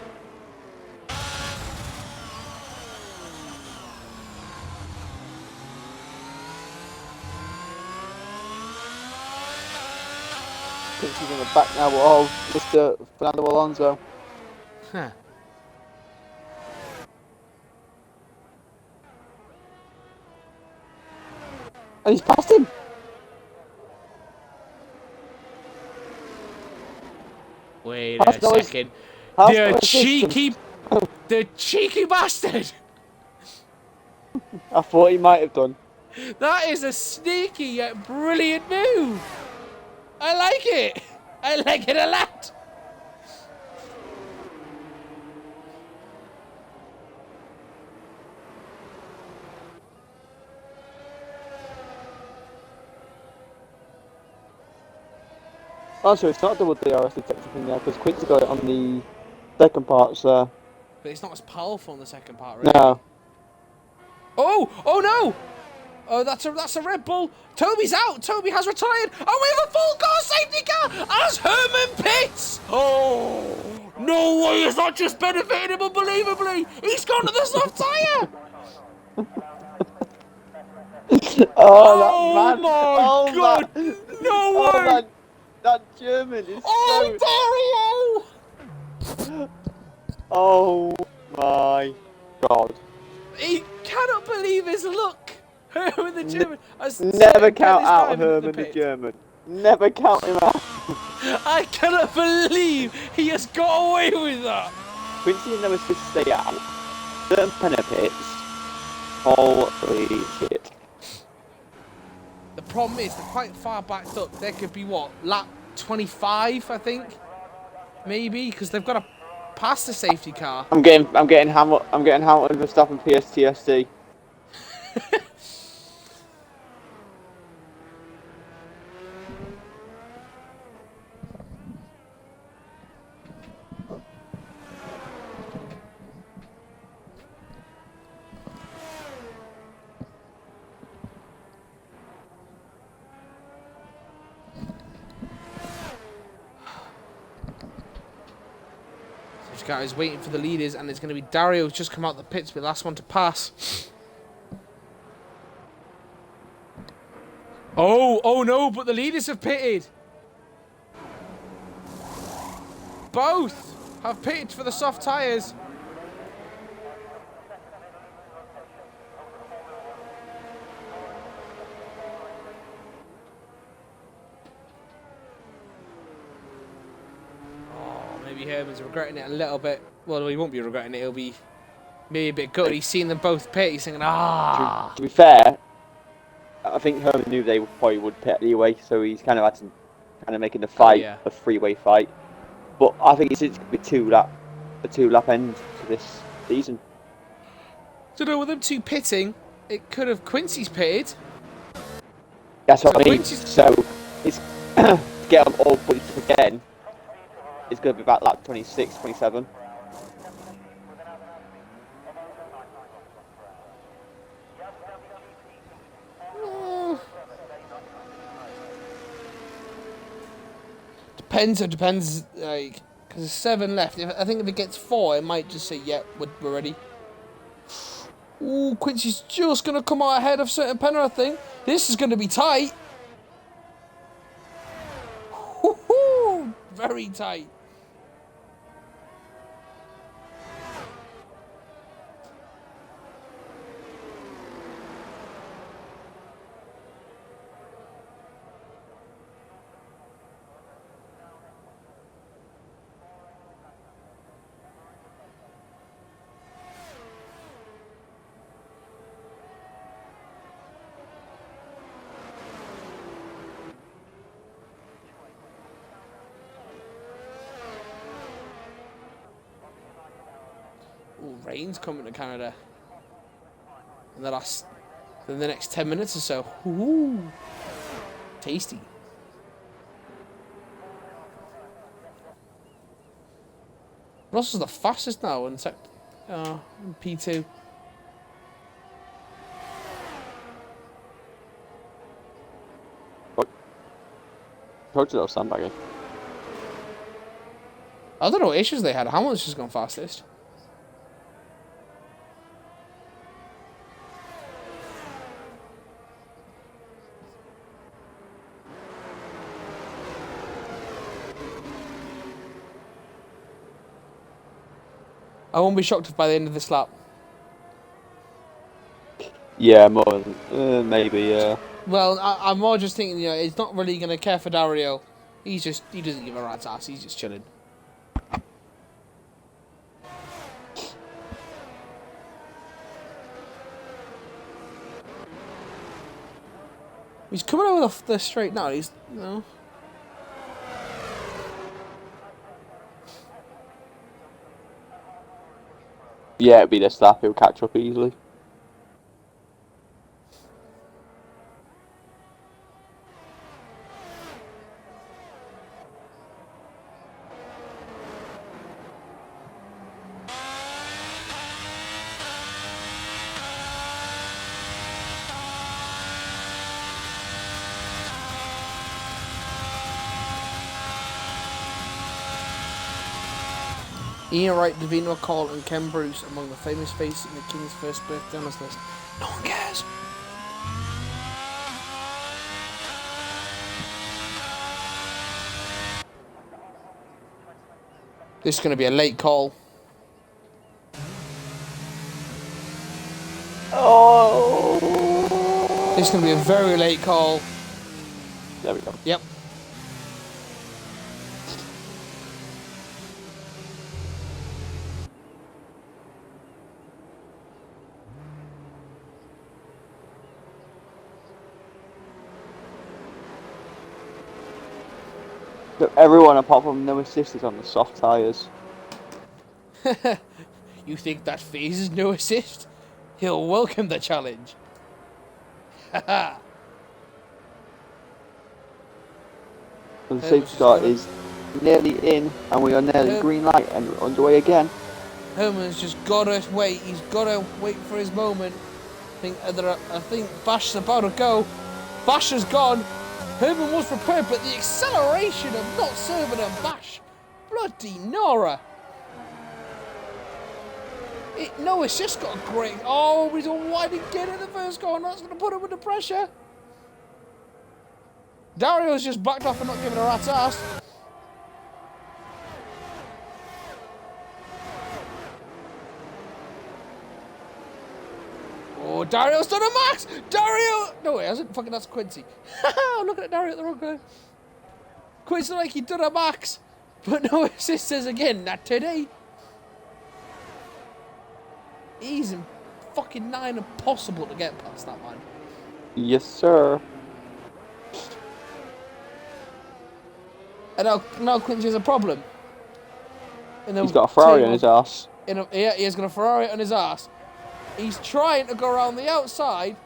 [SPEAKER 1] Quincy's in the back now of Mr. Fernando Alonso.
[SPEAKER 2] Huh.
[SPEAKER 1] And he's passed him.
[SPEAKER 2] Wait a second. The cheeky bastard.
[SPEAKER 1] I thought he might have done.
[SPEAKER 2] That is a sneaky yet brilliant move. I like it. I like it a lot.
[SPEAKER 1] Oh, so it's not double DRS detective in there because Quincy got it on the second part, so.
[SPEAKER 2] But it's not as powerful in the second part, really.
[SPEAKER 1] No.
[SPEAKER 2] Oh no! Oh, that's a Red Bull. Toby's out. Toby has retired. And we have a full car safety car as Herman pits. Oh, no way. Is that just benefiting him unbelievably? He's gone to the soft tyre.
[SPEAKER 1] Oh, that man.
[SPEAKER 2] My God.
[SPEAKER 1] Man.
[SPEAKER 2] No way.
[SPEAKER 1] Man. That German is
[SPEAKER 2] Dario.
[SPEAKER 1] Oh my God.
[SPEAKER 2] He cannot believe his luck. Herman the German.
[SPEAKER 1] Never count out Herman the German. Never count him out.
[SPEAKER 2] I cannot believe he has got away with that.
[SPEAKER 1] Quincy never supposed to stay out. Certain penalty pits. Holy shit.
[SPEAKER 2] The problem is they're quite far backed up. There could be what, lap 25, I think, maybe, because they've got to pass the safety car.
[SPEAKER 1] I'm getting Hamilton Verstappen PSTSD.
[SPEAKER 2] This guy is waiting for the leaders, and it's going to be Dario who's just come out the pits, but the last one to pass. Oh no, but the leaders have pitted. Both have pitted for the soft tyres. Herman's regretting it a little bit. Well, he won't be regretting it. He'll be maybe a bit gutted. He's seen them both pit. He's thinking, ah.
[SPEAKER 1] To be fair, I think Herman knew they probably would pit anyway, so he's kind of had to making the fight a three-way fight. But I think it's going to be a two-lap end to this season.
[SPEAKER 2] So no, with them two pitting, it could have Quincy's pitted.
[SPEAKER 1] That's what I mean. So it's to get them all points again. It's going to be about lap 26, 27.
[SPEAKER 2] Depends, like, because there's 7 left. I think if it gets 4, it might just say, yeah, we're ready. Ooh, Quincy's just going to come out ahead of certain Penner, I think. This is going to be tight. very tight. Ooh, rain's coming to Canada in the next 10 minutes or so. Ooh, tasty. Russell's the fastest now in P2.
[SPEAKER 1] Told you that was sandbagging.
[SPEAKER 2] I don't know what issues they had. Hamilton's just gone fastest. I won't be shocked if by the end of this lap.
[SPEAKER 1] Yeah, more than maybe. Yeah.
[SPEAKER 2] Well, I'm more just thinking, he's not really going to care for Dario. He doesn't give a rat's ass. He's just chilling. He's coming over the straight now. He's,
[SPEAKER 1] Yeah, it'd be this lap. He'll catch up easily.
[SPEAKER 2] Ian Wright, Davina McCall, and Ken Bruce among the famous faces in the King's first birthday on this list. No one cares. This is going to be a late call.
[SPEAKER 1] Oh!
[SPEAKER 2] This is going to be a very late call.
[SPEAKER 1] There we go.
[SPEAKER 2] Yep.
[SPEAKER 1] So everyone apart from no assist is on the soft tyres.
[SPEAKER 2] You think that phases no assist? He'll welcome the challenge. Haha.
[SPEAKER 1] The safety car is nearly in, and we are nearly green light, and we're underway again.
[SPEAKER 2] Herman's just gotta wait. He's gotta wait for his moment. I think Bash's about to go. Bash has gone. Herman was prepared, but the acceleration of not serving a Bash. Bloody Nora. No, it's just got a great... Oh, he's all wide again in the first goal, and that's going to put him under pressure. Dario's just backed off and not giving a rat's ass. Oh, Dario's done a max! Dario! No, he hasn't. Fucking, that's Quincy. I'm looking at Dario at the wrong time. Quincy like he done a max. But no assisters again, not today. Easy fucking nine impossible to get past that man.
[SPEAKER 1] Yes, sir.
[SPEAKER 2] And now Quincy has a problem.
[SPEAKER 1] He's got a Ferrari on his ass.
[SPEAKER 2] Yeah, he has got a Ferrari on his ass. He's trying to go around the outside.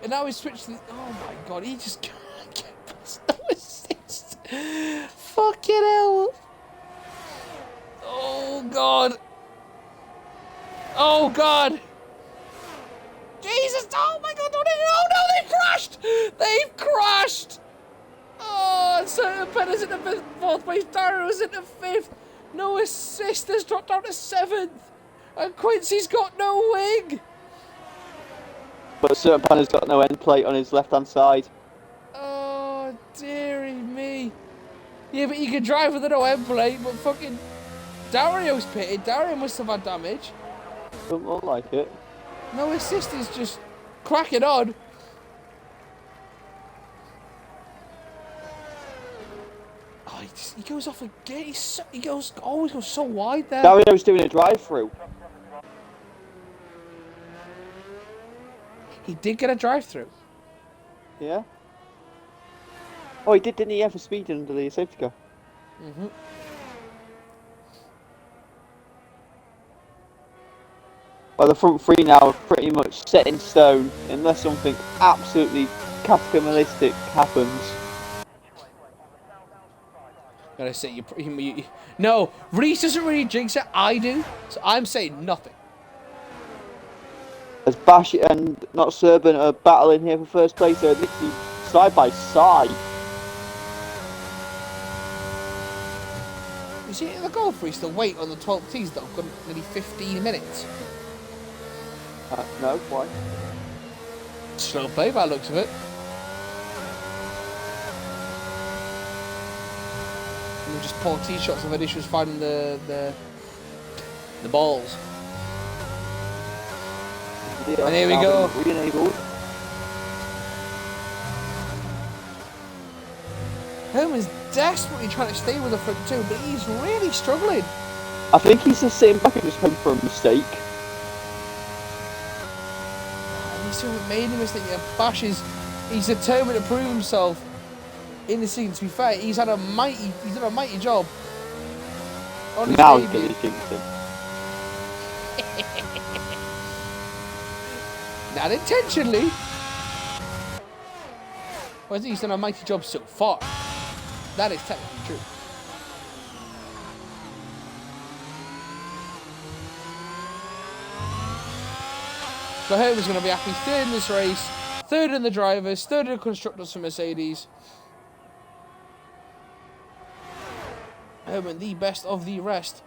[SPEAKER 2] And now he's switched to the... Oh my god, he just can't get past no assist. Fucking hell. Oh god. Oh god! Jesus! Oh my god! Oh no! They've crashed! They've crashed! Oh, so Pettis in the fourth place. Dario's in the fifth. No assist. Has dropped down to seventh. And Quincy's got no wing.
[SPEAKER 1] But Serpan has got no end plate on his left-hand side.
[SPEAKER 2] Oh dearie me! Yeah, but you can drive with an OM plate, but fucking Dario's pitted. Dario must have had damage.
[SPEAKER 1] Don't look like it.
[SPEAKER 2] No assist is just cracking on. Oh, he goes off again. He always goes so wide there.
[SPEAKER 1] Dario's doing a drive-through.
[SPEAKER 2] He did get a drive-through.
[SPEAKER 1] Yeah. Oh, he did, didn't he? Yeah, for speed under the safety car. Well, the front three now are pretty much set in stone, unless something absolutely capitalistic happens.
[SPEAKER 2] Gotta say, no, Reese doesn't really jinx it. I do, so I'm saying nothing.
[SPEAKER 1] As Bash and Not Serban are battling here for first place, they're literally side by side.
[SPEAKER 2] You see, the goal for Reese, the wait on the 12th tees that have gone nearly 15 minutes.
[SPEAKER 1] No, why?
[SPEAKER 2] Slow play by the looks of it. And just poor tee shots of issues finding the balls.
[SPEAKER 1] Yeah,
[SPEAKER 2] and here we go.
[SPEAKER 1] Re-enabled.
[SPEAKER 2] Herman's desperately trying to stay with the front two, but he's really struggling.
[SPEAKER 1] I think he's just sitting back and just hoping for a mistake.
[SPEAKER 2] And he's still made a mistake. He's determined to prove himself in the season. To be fair, he's done a mighty job. On his
[SPEAKER 1] Now
[SPEAKER 2] debut.
[SPEAKER 1] he's getting jinxed.
[SPEAKER 2] Not intentionally. Well, I think he's done a mighty job so far. That is technically true. But Herman's going to be happy. Third in this race, third in the drivers, third in the constructors for Mercedes. Herman, the best of the rest.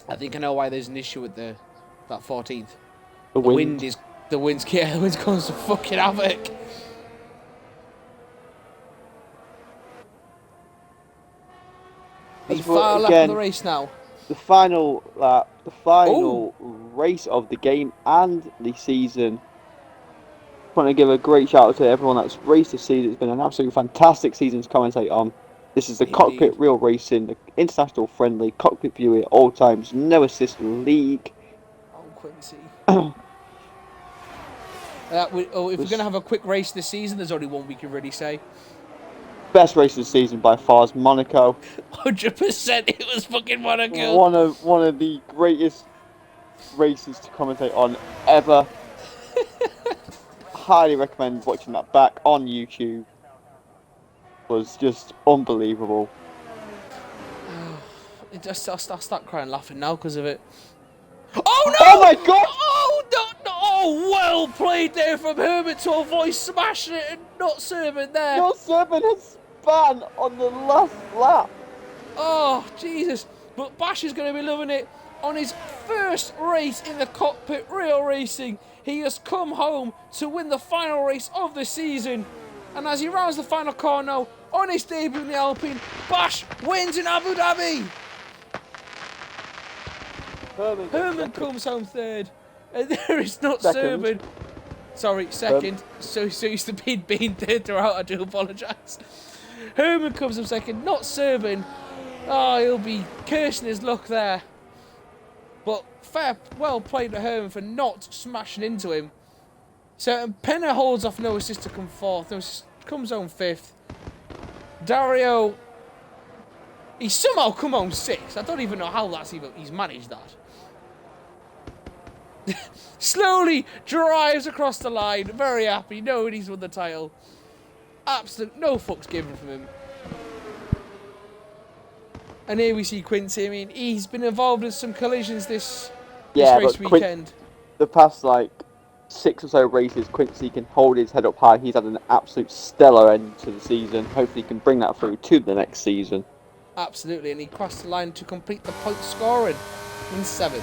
[SPEAKER 2] I think I know why there's an issue with that 14th.
[SPEAKER 1] The
[SPEAKER 2] wind's causing some fucking havoc. The far lap of the race now.
[SPEAKER 1] The final lap, the final race of the game and the season. I want to give a great shout out to everyone that's raced this season. It's been an absolutely fantastic season to commentate on. This is the Cockpit Real Racing, the international friendly Cockpit view at all times, no assist league.
[SPEAKER 2] Oh, Quincy. If we're going to have a quick race this season, there's only one we can really say.
[SPEAKER 1] Best race of the season by far is Monaco.
[SPEAKER 2] 100% it was fucking Monaco.
[SPEAKER 1] One of the greatest races to commentate on ever. Highly recommend watching that back on YouTube. Was just unbelievable.
[SPEAKER 2] I'll start crying laughing now because of it. Oh no!
[SPEAKER 1] Oh my god!
[SPEAKER 2] Oh no! Oh, well played there from Herbert to avoid smashing it and not serving there.
[SPEAKER 1] Not serving has span on the last lap.
[SPEAKER 2] Oh Jesus! But Bash is going to be loving it on his first race in the Cockpit Real Racing. He has come home to win the final race of the season. And as he rounds the final corner now, on his debut in the Alpine, Bash wins in Abu Dhabi. Herman comes home third. And there is not Serban. Sorry, second. So used to being third throughout, I do apologise. Herman comes home second, not Serban. Oh, he'll be cursing his luck there. But well played to Herman for not smashing into him. So Penna holds off no assist to come fourth. No assist, comes home fifth. Dario, he's somehow come home sixth. I don't even know how he's managed that. Slowly drives across the line, very happy, knowing he's won the title. Absolute no fucks given from him. And here we see Quincy. I mean, he's been involved in some collisions this
[SPEAKER 1] Yeah,
[SPEAKER 2] race
[SPEAKER 1] but
[SPEAKER 2] weekend.
[SPEAKER 1] the past like 6 or so races, Quincy can hold his head up high. He's had an absolute stellar end to the season. Hopefully, he can bring that through to the next season.
[SPEAKER 2] Absolutely, and he crossed the line to complete the point scoring in 7th.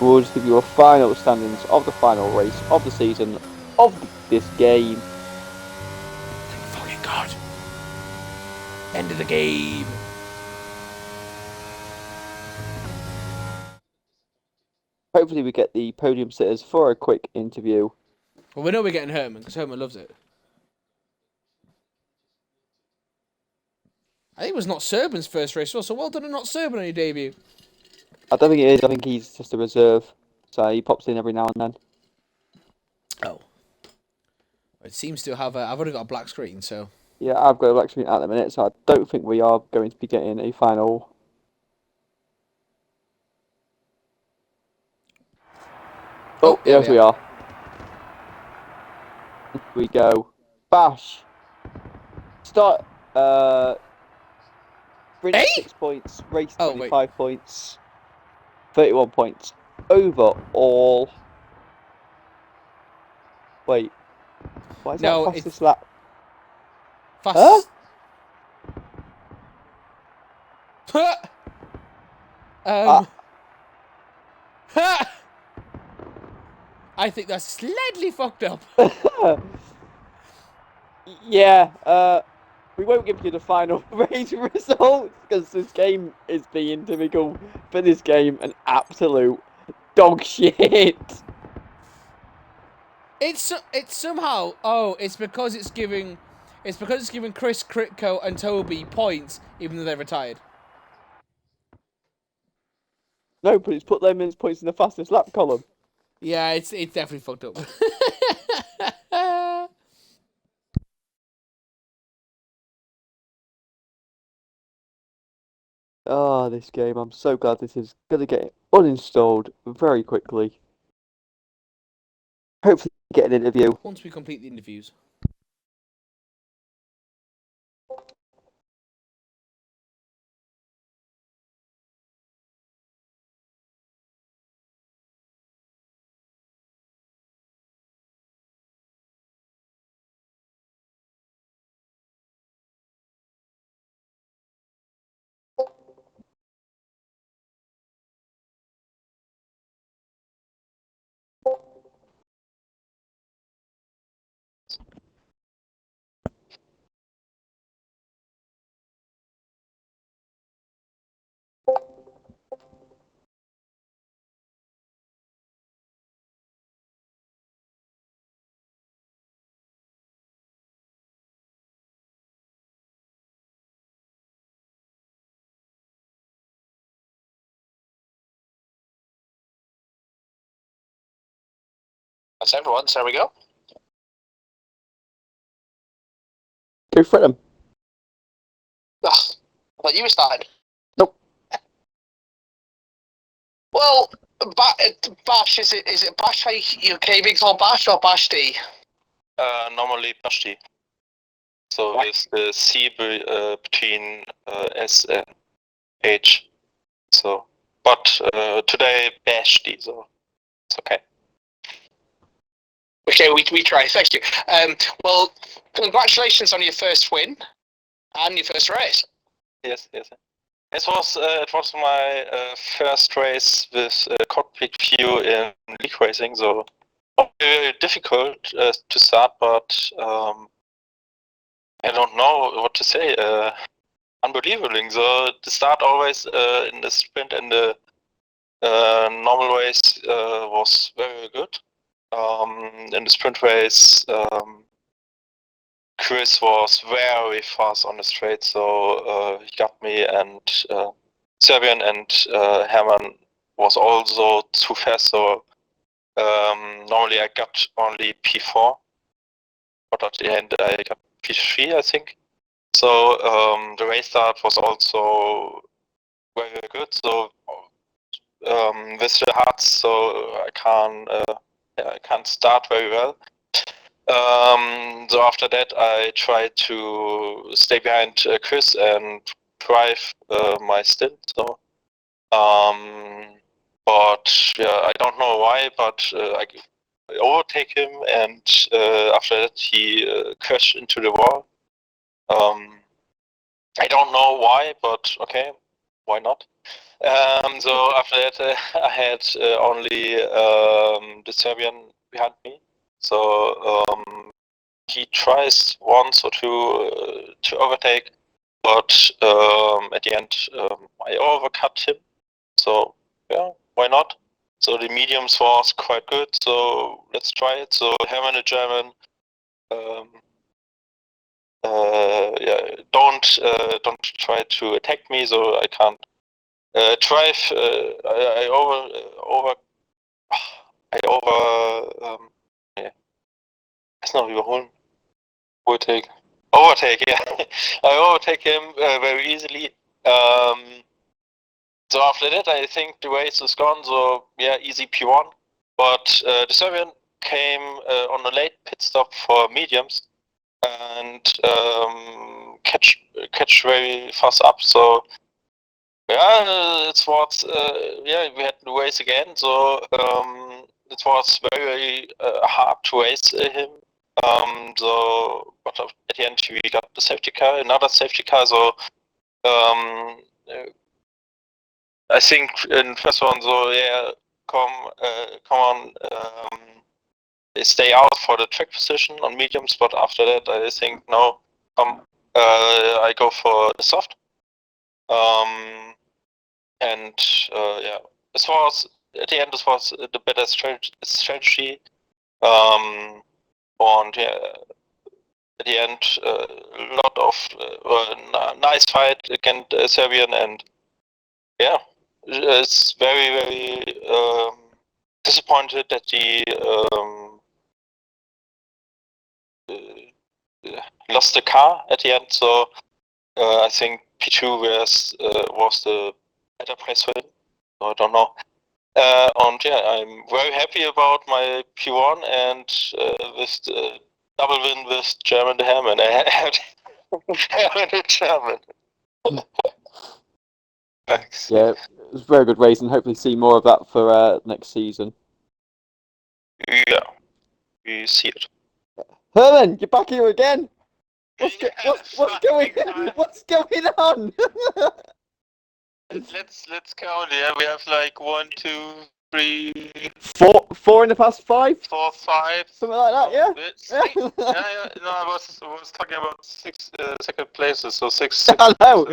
[SPEAKER 1] We'll just give you a final standings of the final race of the season of this game.
[SPEAKER 2] Thank fucking God. End of the game.
[SPEAKER 1] Hopefully, we get the podium sitters for a quick interview.
[SPEAKER 2] Well, we know we're getting Herman because Herman loves it. I think it was Not Serban's first race, so well done on Not Serban on your debut.
[SPEAKER 1] I don't think it is. I think he's just a reserve, so he pops in every now and then.
[SPEAKER 2] Oh. It seems to have I've already got a black screen, so...
[SPEAKER 1] Yeah, I've got a black screen at the minute, so I don't think we are going to be getting a final. Oh, yes, we are. Here we go. Bash. Start. Sprint 6 points. Race 25 points. 31 points overall. Wait. Why is that fastest lap?
[SPEAKER 2] Fast. Huh? I think that's slightly fucked up.
[SPEAKER 1] Yeah, we won't give you the final race results because this game is being typical for this game, an absolute dog shit.
[SPEAKER 2] It's somehow it's because it's giving Chris, Kritko, and Toby points even though they're retired.
[SPEAKER 1] No, but it's put them in points in the fastest lap column.
[SPEAKER 2] Yeah, it's definitely fucked up.
[SPEAKER 1] Oh, this game. I'm so glad this is going to get uninstalled very quickly. Hopefully get an interview.
[SPEAKER 2] Once we complete the interviews.
[SPEAKER 3] That's everyone, so there we go.
[SPEAKER 1] Go for them.
[SPEAKER 3] Ugh, I thought you were starting.
[SPEAKER 1] Nope.
[SPEAKER 3] Well, Bash, is it Bash UK Big or Bash or Bash D?
[SPEAKER 4] Normally Bash D. So with the C between S and H. So, but today Bash D, so it's okay.
[SPEAKER 3] Okay, we try. Thank you. Well, congratulations on your first win and your first race.
[SPEAKER 4] Yes. It was my first race with Cockpit view in league racing, so very difficult to start, but I don't know what to say. Unbelievable. So the start always in the sprint and the normal race was very good. In the sprint race, Chris was very fast on the straight, so he got me, and Serbian and Herman was also too fast, so normally I got only P4, but at the end I got P3, I think. So the race start was also very, very good, so with the hearts, so I can't start very well. So after that, I tried to stay behind Chris and drive my stint. So, but yeah, I don't know why, but I overtake him, and after that he crashed into the wall. I don't know why, but okay, why not? So after that, I had only the Serbian behind me. So he tries once or two to overtake, but at the end I overcut him. So yeah, why not? So the mediums was quite good. So let's try it. So Hermann the German. Don't try to attack me, so I can't drive. Yeah. Ist noch überholen. Overtake. Overtake, yeah. I overtake him very easily. So after that, I think the race is gone. So yeah, easy P1. But the Serbian came on a late pit stop for mediums and catch very fast up. So yeah, it was yeah, we had to race again. So it was very hard to race him. So but at the end we got the safety car, another safety car. So I think in first one, so yeah, come on. They stay out for the track position on mediums, but after that, I think no, I go for the soft. And yeah, this was at the end. This was the better strategy. And yeah, at the end, a lot of nice fight against Serbian, and yeah, it's very disappointed that he lost the car at the end. So I think P2 was the better place for him. So I don't know. And yeah, I'm very happy about my P1 and with the double win with German the Hermann. I had Hermann the German. Thanks.
[SPEAKER 1] Yeah, it was a very good race, and hopefully see more of that for next season.
[SPEAKER 4] Yeah, we see it.
[SPEAKER 1] Herman, you're back here again. What's going on?
[SPEAKER 4] Let's count. Yeah, we have like 1, 2, 3,
[SPEAKER 1] Four in the past 5,
[SPEAKER 4] 4, 5.
[SPEAKER 1] something like that. Yeah.
[SPEAKER 4] 6. Yeah. No, I was talking about 6 second places. So 6.
[SPEAKER 1] I know.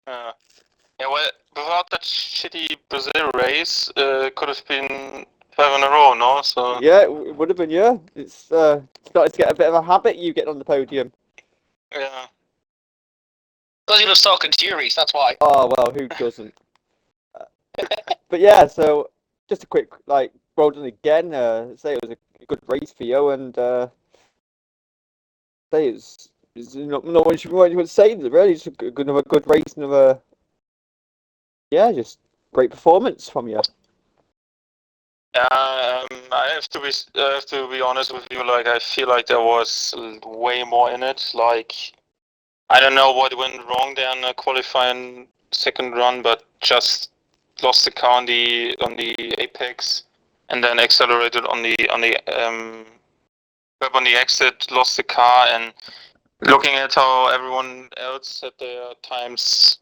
[SPEAKER 4] Yeah, well, without that shitty Brazil race, could have been 5 in a row, no? So
[SPEAKER 1] Yeah, it would have been. Yeah, it's started to get a bit of a habit. You getting on the podium.
[SPEAKER 4] yeah.
[SPEAKER 3] Because he loves talking to you, Reese, that's why.
[SPEAKER 1] Oh well, who doesn't? But yeah, so just a quick well done again. Say it was a good race for you, and say it's not what you would say. Really, just another good race, another just great performance from you.
[SPEAKER 4] I have to be honest with you. Like, I feel like there was way more in it. Like, I don't know what went wrong there in the qualifying second run, but just lost the car on the apex, and then accelerated on the exit, lost the car, and looking at how everyone else had their times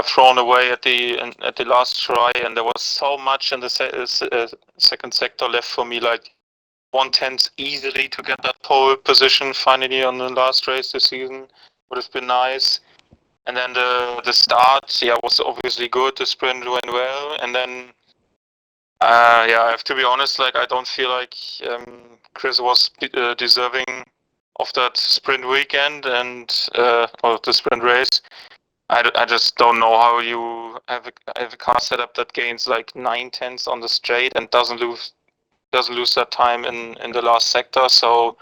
[SPEAKER 4] thrown away at the last try, and there was so much in the second sector left for me, like 1/10 easily to get that pole position finally on the last race this season. Would have been nice. And then the start, was obviously good. The sprint went well, and then I have to be honest. Like, I don't feel like Chris was deserving of that sprint weekend or the sprint race. I just don't know how you have a car setup that gains like 9/10 on the straight and doesn't lose that time in the last sector. So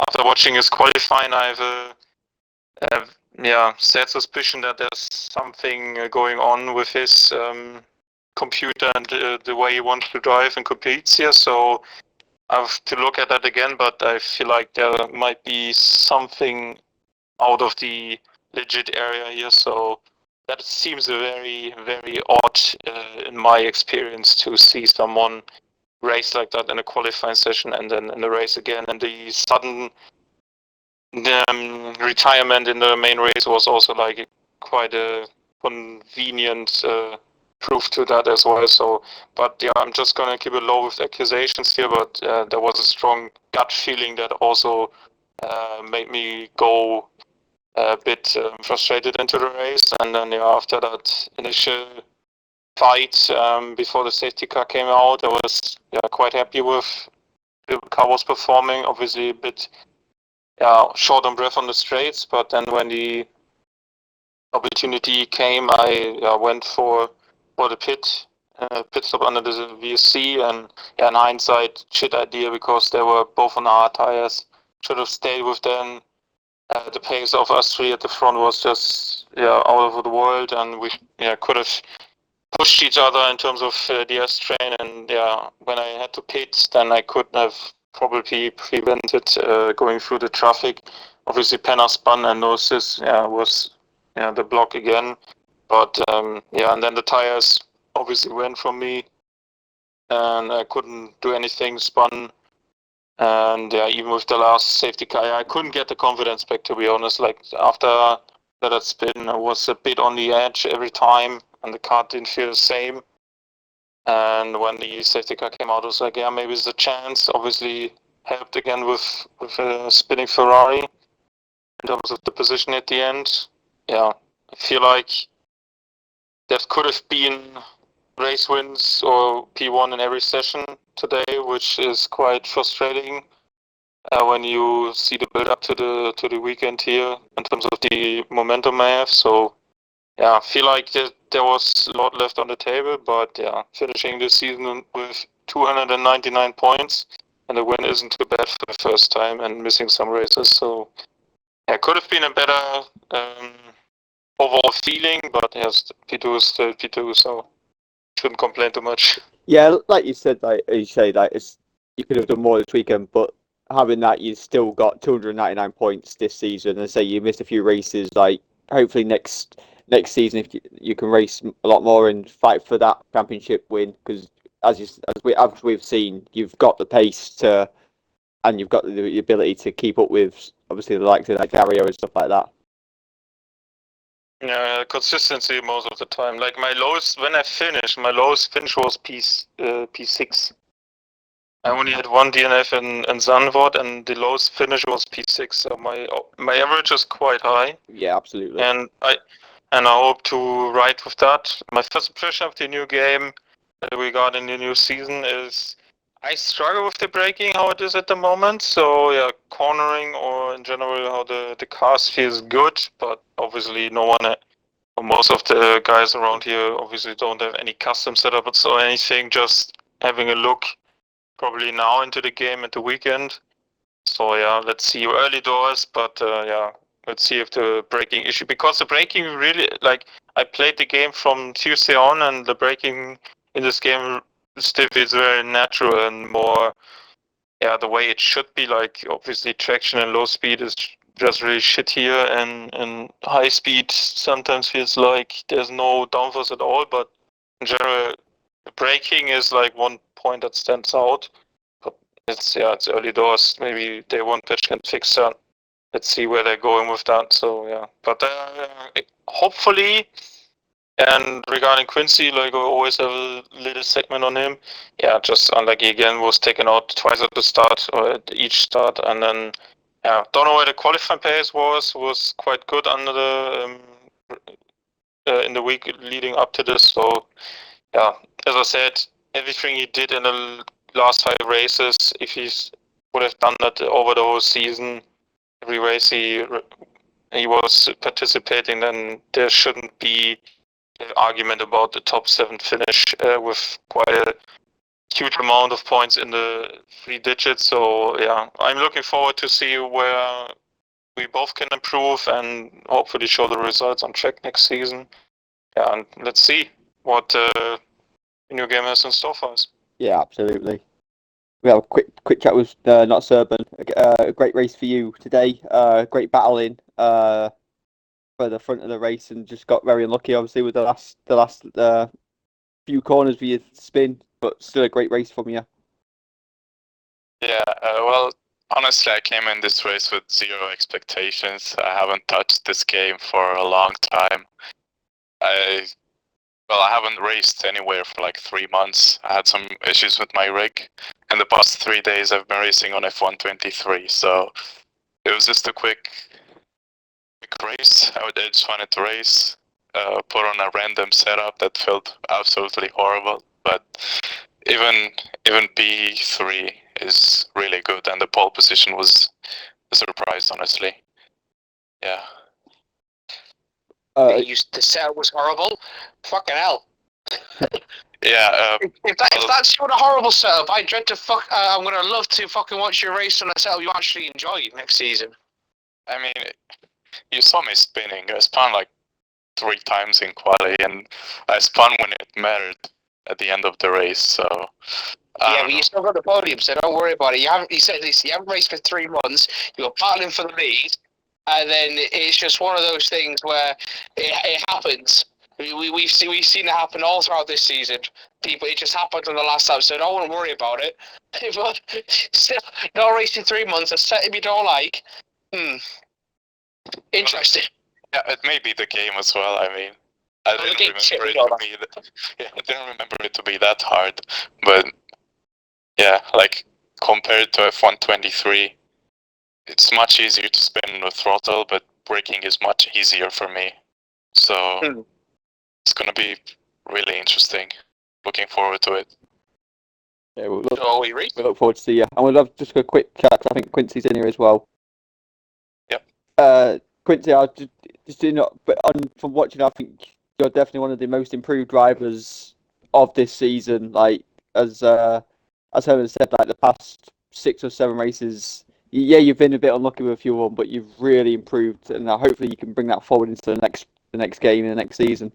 [SPEAKER 4] after watching his qualifying, I have a sad suspicion that there's something going on with his computer and the way he wants to drive and competes here. So I have to look at that again, but I feel like there might be something out of the legit area here. So that seems very, very odd in my experience to see someone race like that in a qualifying session and then in the race again. And the sudden retirement in the main race was also like quite a convenient proof to that as well. So, but yeah, I'm just gonna keep it low with accusations here. But there was a strong gut feeling that also made me go a bit frustrated into the race. And then yeah, after that initial fight before the safety car came out, I was quite happy with the car was performing. Obviously a bit short on breath on the straights, but then when the opportunity came, I went for the pit stop under the VSC, and in hindsight, shit idea because they were both on hard tires. Should have stayed with them. The pace of us three at the front was just out of the world, and we could have pushed each other in terms of the S train. And when I had to pit, then I could have probably prevented going through the traffic. Obviously, Penna spun and Gnosis was the block again. But and then the tires obviously went from me, and I couldn't do anything. Spun, and even with the last safety car, I couldn't get the confidence back. To be honest, like after that spin, I was a bit on the edge every time, and the car didn't feel the same. And when the safety car came out, I was like, yeah, maybe it's a chance. Obviously, helped again with a spinning Ferrari in terms of the position at the end. Yeah, I feel like that could have been race wins or P1 in every session today, which is quite frustrating when you see the build up to the weekend here in terms of the momentum I have. So I feel like there was a lot left on the table, but finishing this season with 299 points and the win isn't too bad for the first time and missing some races. So could have been a better overall feeling, but yes, P2 is still P2, so shouldn't complain too much.
[SPEAKER 1] Yeah, like you said, you could have done more this weekend, but having that, you've still got 299 points this season. And say you missed a few races, like hopefully next season, if you can race a lot more and fight for that championship win, because as we've seen, you've got the pace to, and you've got the ability to keep up with obviously the likes of like Dario and stuff like that.
[SPEAKER 4] Yeah, consistency most of the time. Like my lowest finish was P6. I only had one DNF in Zandvoort, and the lowest finish was P6. So my average is quite high.
[SPEAKER 1] Yeah, absolutely.
[SPEAKER 4] And I hope to ride with that. My first impression of the new game regarding the new season is I struggle with the braking, how it is at the moment. So cornering or in general how the cars feels good, but obviously no one, most of the guys around here obviously don't have any custom setups or anything. Just having a look probably now into the game at the weekend. So let's see early doors, but let's see if the braking issue, because the braking really, like, I played the game from Tuesday on, and the braking in this game still feels very natural and more the way it should be. Like obviously traction and low speed is just really shit here, and high speed sometimes feels like there's no downforce at all, but in general the braking is like one point that stands out. But it's early doors. Maybe day one patch can fix that. Let's see where they're going with that. So but hopefully. And regarding Quincy, like I always have a little segment on him. Just unlucky again, was taken out twice at the start or at each start, and then don't know where the qualifying pace was quite good under the in the week leading up to this. So as I said, everything he did in the last 5 races, if he would have done that over the whole season, every race he was participating, then there shouldn't be an argument about the top 7 finish with quite a huge amount of points in the 3 digits. So I'm looking forward to see where we both can improve and hopefully show the results on track next season. And let's see what the new game has in store for us.
[SPEAKER 1] Yeah, absolutely. We have a quick chat with Not Urban. A great race for you today. Great battling. for the front of the race and just got very unlucky, obviously, with the last few corners with your spin, but still a great race from you.
[SPEAKER 4] Yeah, well, honestly, I came in this race with zero expectations. I haven't touched this game for a long time. I haven't raced anywhere for like 3 months. I had some issues with my rig, and the past 3 days I've been racing on F123. So it was just a quick race. I just wanted to race, put on a random setup that felt absolutely horrible. But even P3 is really good, and the pole position was a surprise, honestly. Yeah.
[SPEAKER 3] The setup was horrible. Fucking hell.
[SPEAKER 4] Yeah.
[SPEAKER 3] If that's your horrible setup, I dread to I'm gonna love to fucking watch you race on a setup you actually enjoy next season.
[SPEAKER 4] I mean, you saw me spinning. I spun like 3 times in quali, and I spun when it mattered at the end of the race. So
[SPEAKER 3] yeah, but you still got the podium, so don't worry about it. You said this. You haven't raced for 3 months. You're battling for the lead, and then it's just one of those things where it happens. We've seen it happen all throughout this season. It just happened on the last lap, so don't want to worry about it. But still, not racing 3 months, a setup you don't like. Interesting.
[SPEAKER 4] Yeah, it may be the game as well. I mean, I didn't remember it to be that hard, but yeah, like compared to F123, it's much easier to spin with throttle, but braking is much easier for me. So it's gonna be really interesting. Looking forward to it.
[SPEAKER 1] Yeah, we look forward to see you. And we'll have just a quick chat, 'cause I think Quincy's in here as well.
[SPEAKER 4] Yep.
[SPEAKER 1] Quincy, I just do not. But from watching, I think you're definitely one of the most improved drivers of this season. Like as Herman said, like the past 6 or 7 races, yeah, you've been a bit unlucky with a few of them, but you've really improved, and hopefully you can bring that forward into the next game in the next season.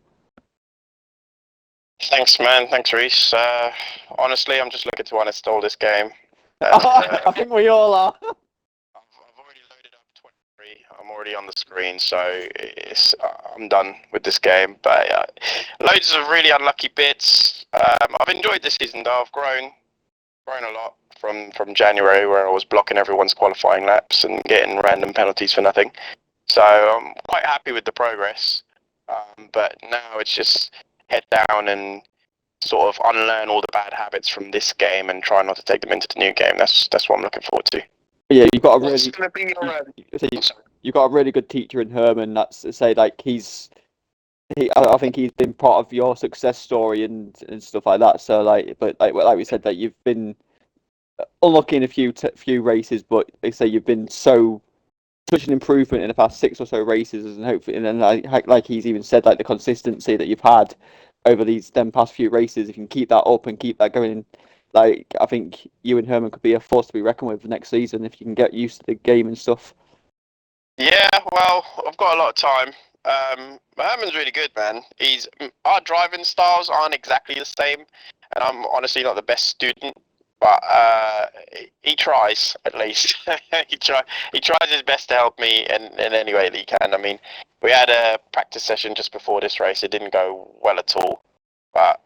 [SPEAKER 5] Thanks, man. Thanks, Reese. Honestly, I'm just looking to uninstall this game.
[SPEAKER 1] I think we all are.
[SPEAKER 5] I've already loaded up 23. I'm already on the screen, so I'm done with this game. But loads of really unlucky bits. I've enjoyed this season, though. I've grown a lot from January, where I was blocking everyone's qualifying laps and getting random penalties for nothing. So I'm quite happy with the progress. But now it's just head down and sort of unlearn all the bad habits from this game and try not to take them into the new game. That's what I'm looking forward to.
[SPEAKER 1] Yeah, you've got a really.
[SPEAKER 3] What's going to be your?
[SPEAKER 1] You've got a really good teacher in Herman. That's to say, like I think he's been part of your success story and stuff like that. So like we said, that you've been unlucky in a few races, but they say you've been such an improvement in the past 6 or so races, and hopefully, and then like he's even said, like the consistency that you've had over them past few races, if you can keep that up and keep that going, like I think you and Herman could be a force to be reckoned with next season if you can get used to the game and stuff.
[SPEAKER 5] Yeah, well, I've got a lot of time. Herman's really good, man. Our driving styles aren't exactly the same, and I'm honestly not the best student, but he tries at least. he tries his best to help me in any way that he can. I mean, we had a practice session just before this race. It didn't go well at all, but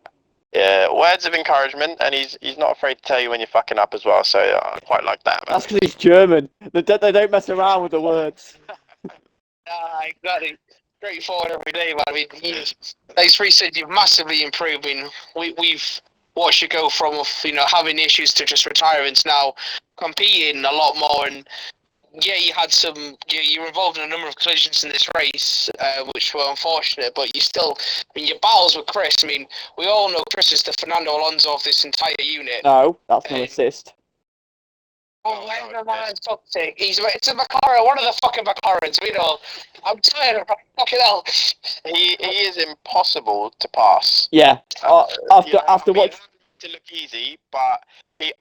[SPEAKER 5] words of encouragement, and he's not afraid to tell you when you're fucking up as well. So I quite like that, man.
[SPEAKER 1] That's because he's German. They don't mess around with the words.
[SPEAKER 3] Exactly. Straightforward every day, man. I mean, like Reece said, you've massively improved. I mean, we've watched you go from having issues to just retiring to now competing a lot more. And yeah, you were involved in a number of collisions in this race, which were unfortunate. But your battles with Chris. I mean, we all know Chris is the Fernando Alonso of this entire unit.
[SPEAKER 1] No, that's no assist.
[SPEAKER 3] Oh, whatever, man, fuck's sake. It's a McLaren, one of the fucking McLarens, I'm tired of fucking hell.
[SPEAKER 5] He is impossible to pass.
[SPEAKER 1] Yeah, after what...
[SPEAKER 5] To look easy, but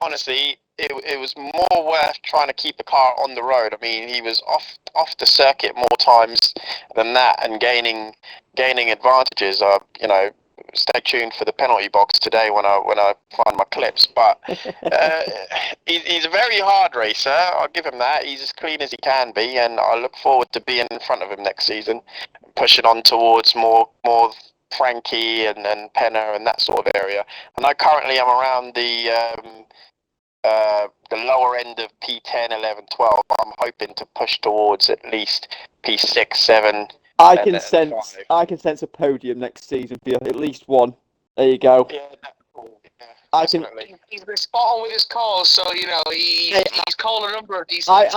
[SPEAKER 5] honestly, it was more worth trying to keep the car on the road. I mean, he was off the circuit more times than that, and gaining advantages. stay tuned for the penalty box today when I find my clips. But he's a very hard racer. I'll give him that. He's as clean as he can be, and I look forward to being in front of him next season, pushing on towards more Frankie and Penner and that sort of area. And I currently am around the lower end of P10, 11, 12. I'm hoping to push towards at least P6, 7.
[SPEAKER 1] I can sense a podium next season for you, at least one. There you go.
[SPEAKER 5] Yeah,
[SPEAKER 1] I can.
[SPEAKER 3] He's been spot on with his calls, so he's called a number of these.
[SPEAKER 1] I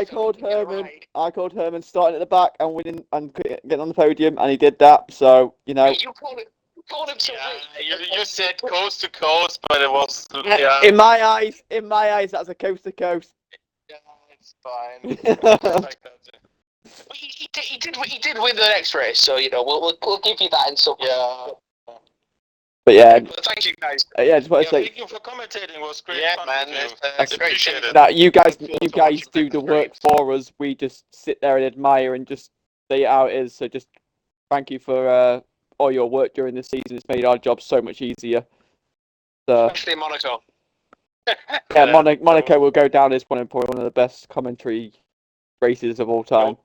[SPEAKER 1] called Herman. I called Herman starting at the back and winning and getting on the podium, and he did that. So
[SPEAKER 3] You called it. Called him to
[SPEAKER 4] you said coast to coast, but it was
[SPEAKER 1] in my eyes, that's a coast to coast.
[SPEAKER 4] Yeah, it's fine.
[SPEAKER 3] He did win the next race, so we'll give you that in some.
[SPEAKER 4] Yeah.
[SPEAKER 1] But yeah.
[SPEAKER 3] But thank you guys.
[SPEAKER 1] Just want to say.
[SPEAKER 4] Thank you for commentating. It was great.
[SPEAKER 5] Yeah,
[SPEAKER 4] fun
[SPEAKER 5] man.
[SPEAKER 4] with you.
[SPEAKER 5] That's great.
[SPEAKER 4] Appreciate it.
[SPEAKER 1] That you guys do the work for us. We just sit there and admire and just see how it is. So just thank you for all your work during the season. It's made our job so much easier. So,
[SPEAKER 3] Especially in Monaco.
[SPEAKER 1] yeah, Monaco will go down as probably one of the best commentary races of all time.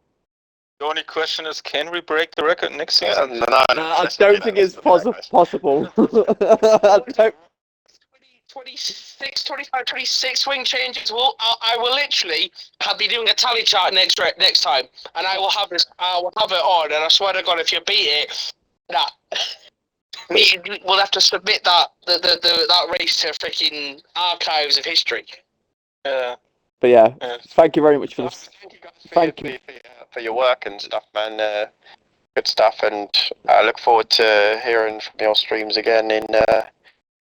[SPEAKER 4] The only question is, can we break the record next season?
[SPEAKER 5] No,
[SPEAKER 1] I don't think it's possible.
[SPEAKER 3] 26, 25, 26 swing changes. I will literally be doing a tally chart next time, and I will have it on. And I swear to God, if you beat it, we'll have to submit that race to freaking archives of history.
[SPEAKER 1] But yeah, thank you very much for this.
[SPEAKER 5] Thank you for your work and stuff, man. Good stuff, and I look forward to hearing from your streams again in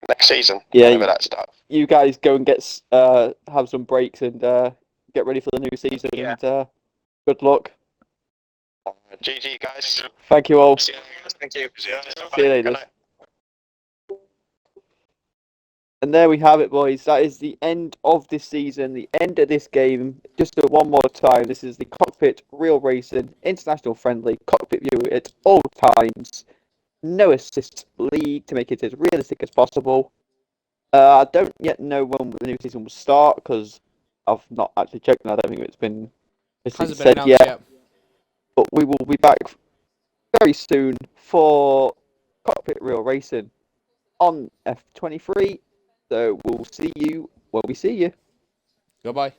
[SPEAKER 5] next season.
[SPEAKER 1] Yeah,
[SPEAKER 5] whenever that starts.
[SPEAKER 1] You guys go and get have some breaks and get ready for the new season.
[SPEAKER 3] Yeah.
[SPEAKER 1] And good luck.
[SPEAKER 5] GG, guys.
[SPEAKER 1] Thank you all.
[SPEAKER 3] Thank you.
[SPEAKER 1] See you later. And there we have it, boys. That is the end of this season, the end of this game. Just one more time, this is the Cockpit Real Racing International Friendly Cockpit View at all times. No assists league to make it as realistic as possible. I don't yet know when the new season will start because I've not actually checked and I don't think it's been said yet. But we will be back very soon for Cockpit Real Racing on F23. So we'll see you when we see you.
[SPEAKER 2] Goodbye.